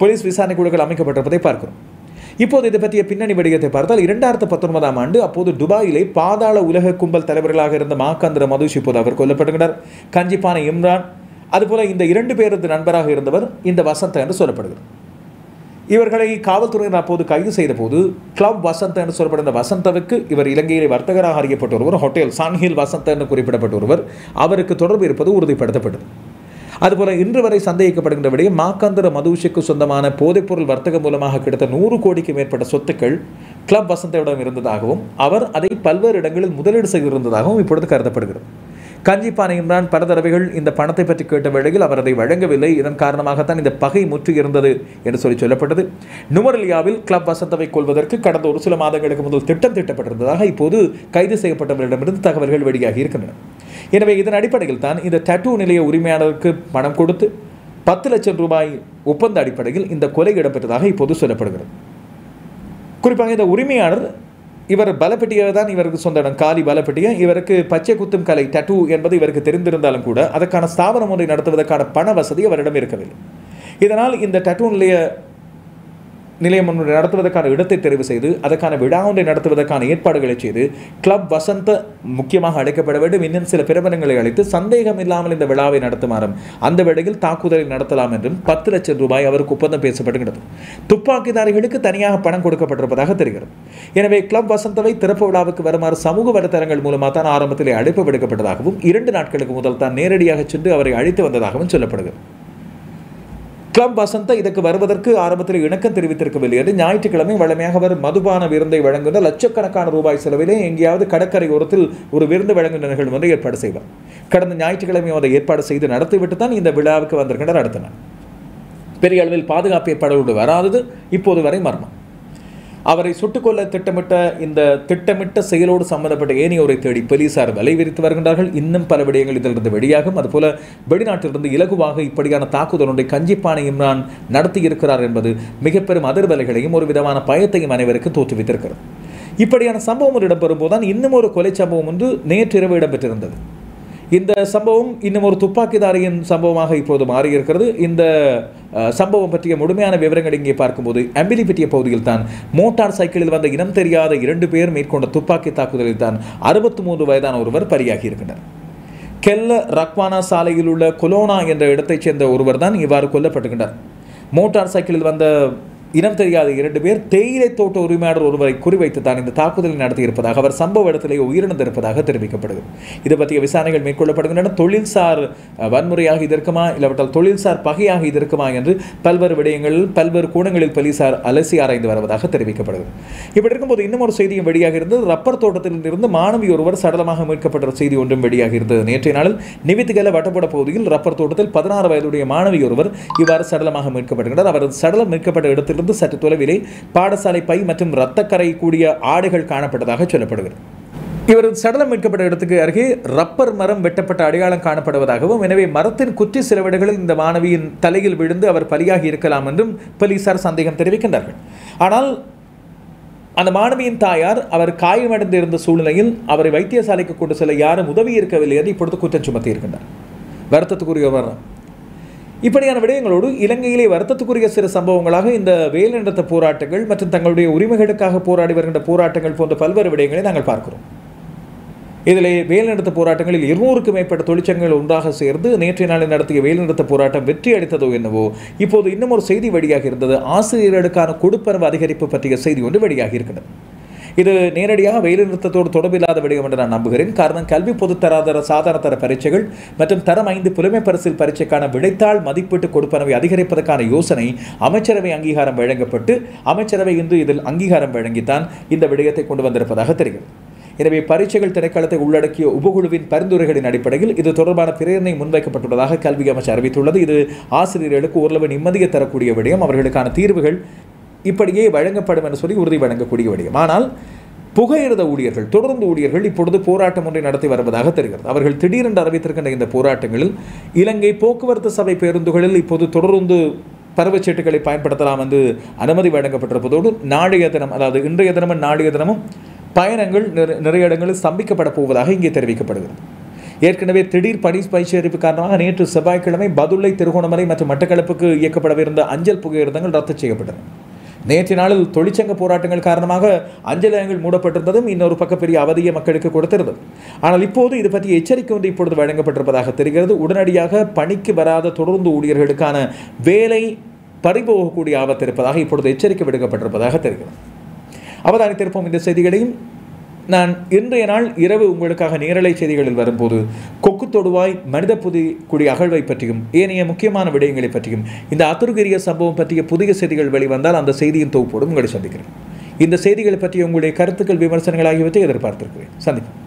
போலீஸ் விசாரணை குழுக்கள் அமைக்கப்பட்டிருப்பதை பார்க்கிறோம். இப்போது இதை பற்றிய பின்னணி விடயத்தை பார்த்தால் 2019ஆம் ஆண்டு அப்போது துபாயிலே பாதாள உலக கும்பல் தலைவர்களாக இருந்த மாக்கந்திர மதுஷ் இப்போது அவர் கொல்லப்படுகிறார். கஞ்சிப்பானை இம்ரான், அதுபோல இந்த 2 பேரது நண்பராக இருந்தவர் இந்த வசந்த என்று சொல்லப்படுகிறது. இவர்களை காவல்துறையினர் அப்போது கைது செய்த போது கிளப் வசந்த என்று சொல்லப்படுகிற வசந்தவுக்கு இவர் இலங்கையிலே வர்த்தகராக அறியப்பட்ட ஒருவர், ஹோட்டல் சான்ஹில் வசந்த என்று குறிப்பிடப்பட்ட ஒருவர், அவருக்கு தொடர்பு இருப்பது உறுதிப்படுத்தப்பட்டது. அதுபோல இன்று வரை சந்தேகிக்கப்படுகின்ற விடயம் மாக்கந்திர மதுஷுக்கு சொந்தமான போதைப்பொருள் வர்த்தகம் மூலமாக கிடைத்த 100 கோடிக்கு மேற்பட்ட சொத்துக்கள் கிளப் வசந்தவிடம் இருந்ததாகவும் அவர் அதை பல்வேறு இடங்களில் முதலீடு செய்திருந்ததாகவும் இப்பொழுது கருதப்படுகிறது. கஞ்சிப்பானை இம்ரான் பல தடவைகள் இந்த பணத்தை பற்றி கேட்ட வேளையில் அவர் அதை வழங்கவில்லை. இதன் காரணமாகத்தான் இந்த பகை முற்று இருந்தது என்று சொல்லப்பட்டது. நுவரெலியாவில் கிளப் வசந்தவை கொள்வதற்கு கடந்த ஒரு சில மாதங்களுக்கு முதல் திட்டம் தீட்டப்பட்டிருந்ததாக இப்போது கைது செய்யப்பட்டவர்களிடமிருந்து தகவல்கள் வெளியாகி இருக்கின்றன. எனவே இதன் அடிப்படையில் தான் இந்த டட்டூ நிலைய உரிமையாளருக்கு பணம் கொடுத்து 10 லட்சம் ரூபாய் ஒப்பந்த அடிப்படையில் இந்த கொலை இடம்பெற்றதாக இப்போது சொல்லப்படுகிறது. குறிப்பாக இந்த உரிமையாளர் இவர் பலப்பட்டியை தான் இவருக்கு சொந்த இடம், காலி பலப்பட்டியை. இவருக்கு பச்சை குத்தும் கலை டட்டூ என்பது இவருக்கு தெரிந்திருந்தாலும் கூட அதற்கான ஸ்தாபனம் ஒன்றை நடத்துவதற்கான பண வசதி அவரிடம் இருக்கவில்லை. இதனால் இந்த டட்டூ நிலையம் ஒன்று நடத்துவதற்கான இடத்தை தெரிவு செய்து அதற்கான விழா ஒன்றை நடத்துவதற்கான ஏற்பாடுகளை செய்து கிளப் வசந்த முக்கியமாக அழைக்கப்பட வேண்டும், இன்னும் சில பிரபலங்களை அளித்து சந்தேகம் இல்லாமல் இந்த விழாவை நடத்துமாறும் அந்த வேளையில் தாக்குதலை நடத்தலாம் என்றும் 10 லட்சம் ரூபாய் அவருக்கு ஒப்பந்தம் பேசப்படுகிறது. துப்பாக்கிதாரிகளுக்கு தனியாக பணம் கொடுக்கப்பட்டிருப்பதாக தெரிகிறது. எனவே கிளப் வசந்தவை திறப்பு விழாவுக்கு வருமாறு சமூக வலைத்தளங்கள் மூலமாக தான் ஆரம்பத்திலே அழைப்பு விடுக்கப்பட்டதாகவும் 2 நாட்களுக்கு முதல் தான் நேரடியாக சென்று அவரை அழைத்து வந்ததாகவும் சொல்லப்படுகிறது. கிளப் வசந்த இதற்கு வருவதற்கு ஆரம்பத்தில் இணக்கம் தெரிவித்திருக்கவில்லை என்று ஞாயிற்றுக்கிழமை வழமையாக அவர் மதுபான விருந்தை வழங்குகின்ற லட்சக்கணக்கான ரூபாய் செலவிலே எங்கேயாவது கடற்கரை ஓரத்தில் ஒரு விருந்து வழங்குகின்ற நிகழ்வு ஒன்றை ஏற்பாடு செய்வார். கடந்த ஞாயிற்றுக்கிழமை அதை ஏற்பாடு செய்து நடத்திவிட்டு தான் இந்த விழாவுக்கு வந்திருக்கின்றனர். அடுத்த நாள் பெரிய அளவில் பாதுகாப்பு ஏற்பாடுகளோடு வராதது இப்போது வரை மர்மம். அவரை சுட்டுக்கொள்ள திட்டமிட்ட செயலோடு சம்பந்தப்பட்ட ஏனையோரை தேடி போலீசார் வலை விரித்து வருகின்றார்கள். இன்னும் பல விடயங்கள் இதிலிருந்து வெளியாகும். அதுபோல வெளிநாட்டிலிருந்து இலகுவாக இப்படியான தாக்குதல் ஒன்றை கஞ்சிப்பானை இம்ரான் நடத்தியிருக்கிறார் என்பது மிக பெரும் அதிர்வலைகளையும் ஒரு விதமான பயத்தையும் அனைவருக்கு தோற்றுவித்திருக்கிறது. இப்படியான சம்பவம் இடம்பெறும் போதுதான் இன்னும் ஒரு கொலை சம்பவம் ஒன்று நேற்றிரவு இடம்பெற்றிருந்தது. இந்த சம்பவம் இன்னும் ஒரு துப்பாக்கிதாரியின் சம்பவமாக இப்போது மாறியிருக்கிறது. இந்த சம்பவம் பற்றிய முழுமையான விவரங்கள் இங்கே பார்க்கும்போது அம்பிலிபிட்டிய பகுதியில் தான் மோட்டார் சைக்கிளில் வந்த இனம் தெரியாத 2 பேர் மேற்கொண்ட துப்பாக்கி தாக்குதலில் தான் 63 வயதான ஒருவர் பலியாகி இருக்கின்றனர். கெல்ல ரக்வானா சாலையில் உள்ள கொலோனா என்ற இடத்தைச் சேர்ந்த ஒருவர் தான் இவ்வாறு கொல்லப்பட்டுகின்றார். மோட்டார் சைக்கிளில் வந்த இனம் தெரியாத 2 பேர் தேயிலை தோட்ட உரிமையாளர் ஒருவரை குறிவைத்து தான் இந்த தாக்குதலை நடத்தியிருப்பதாக, அவர் சம்பவ இடத்திலேயே உயிரிழந்திருப்பதாக தெரிவிக்கப்படுகிறது. இது பற்றிய விசாரணைகள் மேற்கொள்ளப்படுகின்றன. தொழில்சார் வன்முறையாக இது இருக்குமா, இல்லாவிட்டால் தொழில்சார் பகையாக இது இருக்குமா என்று பல்வேறு விடயங்களில் பல்வேறு கோணங்களில் போலீசார் அலசி ஆராய்ந்து வருவதாக தெரிவிக்கப்படுகிறது. இப்படி இருக்கும்போது இன்னும் ஒரு செய்தியும் வெளியாக இருந்தது. ரப்பர் தோட்டத்தில் இருந்து மாணவி ஒருவர் சடலமாக மீட்கப்பட்ட செய்தி ஒன்றும் வெளியாக இருந்தது. நேற்றைய நாளில் நிவித்துகல வட்டப்பட பகுதியில் ரப்பர் தோட்டத்தில் 16 வயதுடைய மாணவி ஒருவர் இவ்வாறு சடலமாக மீட்கப்படுகிறார். அவரது சடலம் மீட்கப்பட்ட இடத்தில் சற்று தொலைவிலே பாடசாலை பை மற்றும் இரத்தக்கரை கூடிய ஆடைகள் காணப்பட்டதாக சொல்லப்படுகிறது. இவரது சடலம் மீட்கப்பட்ட இடத்துக்கு அருகே ரப்பர் மரம் வெட்டப்பட்ட அடையாளம் காணப்படுவதாகவும், எனவே மரத்தின் குற்றி சில இடங்களில் இந்த மாணவியின் தலையில் விழுந்து அவர் பலியாகி இருக்கலாம் என்றும் போலீசார் சந்தேகம் தெரிவிக்கின்றார்கள். ஆனால் அந்த மாணவியின் தாயார் அவர் காயமடைந்து இருந்த சூழ்நிலையில் அவரை வைத்தியசாலைக்கு கொண்டு செல்ல யாரும் உதவி இருக்கவில்லை என்று இப்பொழுது குற்றம் சுமத்தி இருக்கின்றார். வருத்தத்துக்குரியவர். இப்படியான விடயங்களோடு இலங்கையிலே வருத்தத்துக்குரிய சில சம்பவங்களாக இந்த வேலைநிறுத்த போராட்டங்கள் மற்றும் தங்களுடைய உரிமைகளுக்காக போராடி வருகின்ற போராட்டங்கள் போன்ற பல்வேறு விடயங்களை நாங்கள் பார்க்கிறோம். இதிலே வேலைநிறுத்த போராட்டங்களில் 200க்கும் மேற்பட்ட தொழிற்சங்கங்கள் ஒன்றாக சேர்ந்து நேற்றைய நாளில் நடத்திய வேலைநிறுத்த போராட்டம் வெற்றி அளித்ததோ என்னவோ இப்போது இன்னும் ஒரு செய்தி வெளியாக இருந்தது. ஆசிரியர்களுக்கான கொடுப்பனவு அதிகரிப்பு பற்றிய செய்தி ஒன்று வெளியாக இருக்கிறது. இது நேரடியாக வேலைநிறுத்தத்தோடு தொடர்பில்லாத விடயம் என்று நான் நம்புகிறேன். காரணம், கல்வி பொதுத்தராதர சாதாரண தர பரீட்சைகள் மற்றும் தரம் 5 புலமை பரிசில் பரீட்சைக்கான விடைத்தாள் மதிப்பீட்டு கொடுப்பனவை அதிகரிப்பதற்கான யோசனை அமைச்சரவை அங்கீகாரம் வழங்கப்பட்டு அமைச்சரவை இன்று இதில் அங்கீகாரம் வழங்கித்தான் இந்த விடயத்தை கொண்டு வந்திருப்பதாக தெரிகிறது. எனவே பரீட்சைகள் திணைக்களத்தை உள்ளடக்கிய உபகுழுவின் பரிந்துரைகளின் அடிப்படையில் இது தொடர்பான பிரேரணை முன்வைக்கப்பட்டுள்ளதாக கல்வி அமைச்சர் அறிவித்துள்ளது. இது ஆசிரியர்களுக்கு ஓரளவு நிம்மதியை தரக்கூடிய விடயம். அவர்களுக்கான தீர்வுகள் இப்படியே வழங்கப்படும் என்று சொல்லி உறுதி வழங்கக்கூடிய விடயம். ஆனால் புகையிரத ஊழியர்கள், தொடர்ந்து ஊழியர்கள் இப்பொழுது போராட்டம் ஒன்றை நடத்தி வருவதாக தெரிகிறது. அவர்கள் திடீரென்று அறிவித்திருக்கின்ற இந்த போராட்டங்களில் இலங்கை போக்குவரத்து சபை பேருந்துகளில் இப்போது தொடர்ந்து பருவச்சீட்டுகளை பயன்படுத்தலாம் என்று அனுமதி வழங்கப்பட்டிருப்பதோடு நாளைய தினம், அதாவது இன்றைய தினமும் நாளைய தினமும் பயணங்கள் நிறைய இடங்களில் ஸ்தம்பிக்கப்பட போவதாக இங்கே தெரிவிக்கப்படுகிறது. ஏற்கனவே திடீர் பயிற்சி அறிவிப்பு காரணமாக நேற்று செவ்வாய்க்கிழமை பதுளை, திருகோணமலை மற்றும் மட்டக்களப்புக்கு இயக்கப்படவிருந்த அஞ்சல் புகையிரதங்கள் ரத்து செய்யப்பட்டன. நேற்று நாளில் தொழிற்சங்க போராட்டங்கள் காரணமாக அஞ்சலகங்கள் மூடப்பட்டிருந்ததும் இன்னொரு பக்க பெரிய அவதியை மக்களுக்கு கொடுத்திருந்தது. ஆனால் இப்போது இது பற்றிய எச்சரிக்கை ஒன்று இப்பொழுது வழங்கப்பட்டிருப்பதாக தெரிகிறது. உடனடியாக பணிக்கு வராத தொடர்ந்து ஊழியர்களுக்கான வேலை பறிபோகக்கூடிய ஆபத்து இருப்பதாக இப்பொழுது எச்சரிக்கை விடுக்கப்பட்டிருப்பதாக தெரிகிறது. அவதானித்திருப்போம் இந்த செய்திகளையும். நான் இன்றைய நாள் இரவு உங்களுக்காக நேரலை செய்திகளில் வரும்போது கொக்கு தொடுவாய் மனித குடி அகழ்வை பற்றியும் ஏனைய முக்கியமான விடயங்களை பற்றியும் இந்த அத்துருகிரிய சம்பவம் பற்றிய புதிய செய்திகள் வெளிவந்தால் அந்த செய்தியின் தொகுப்போடு உங்களை சந்திக்கிறேன். இந்த செய்திகளை பற்றிய உங்களுடைய கருத்துக்கள், விமர்சனங்கள் ஆகியவற்றை எதிர்பார்த்திருக்கிறேன். சந்திப்போம்.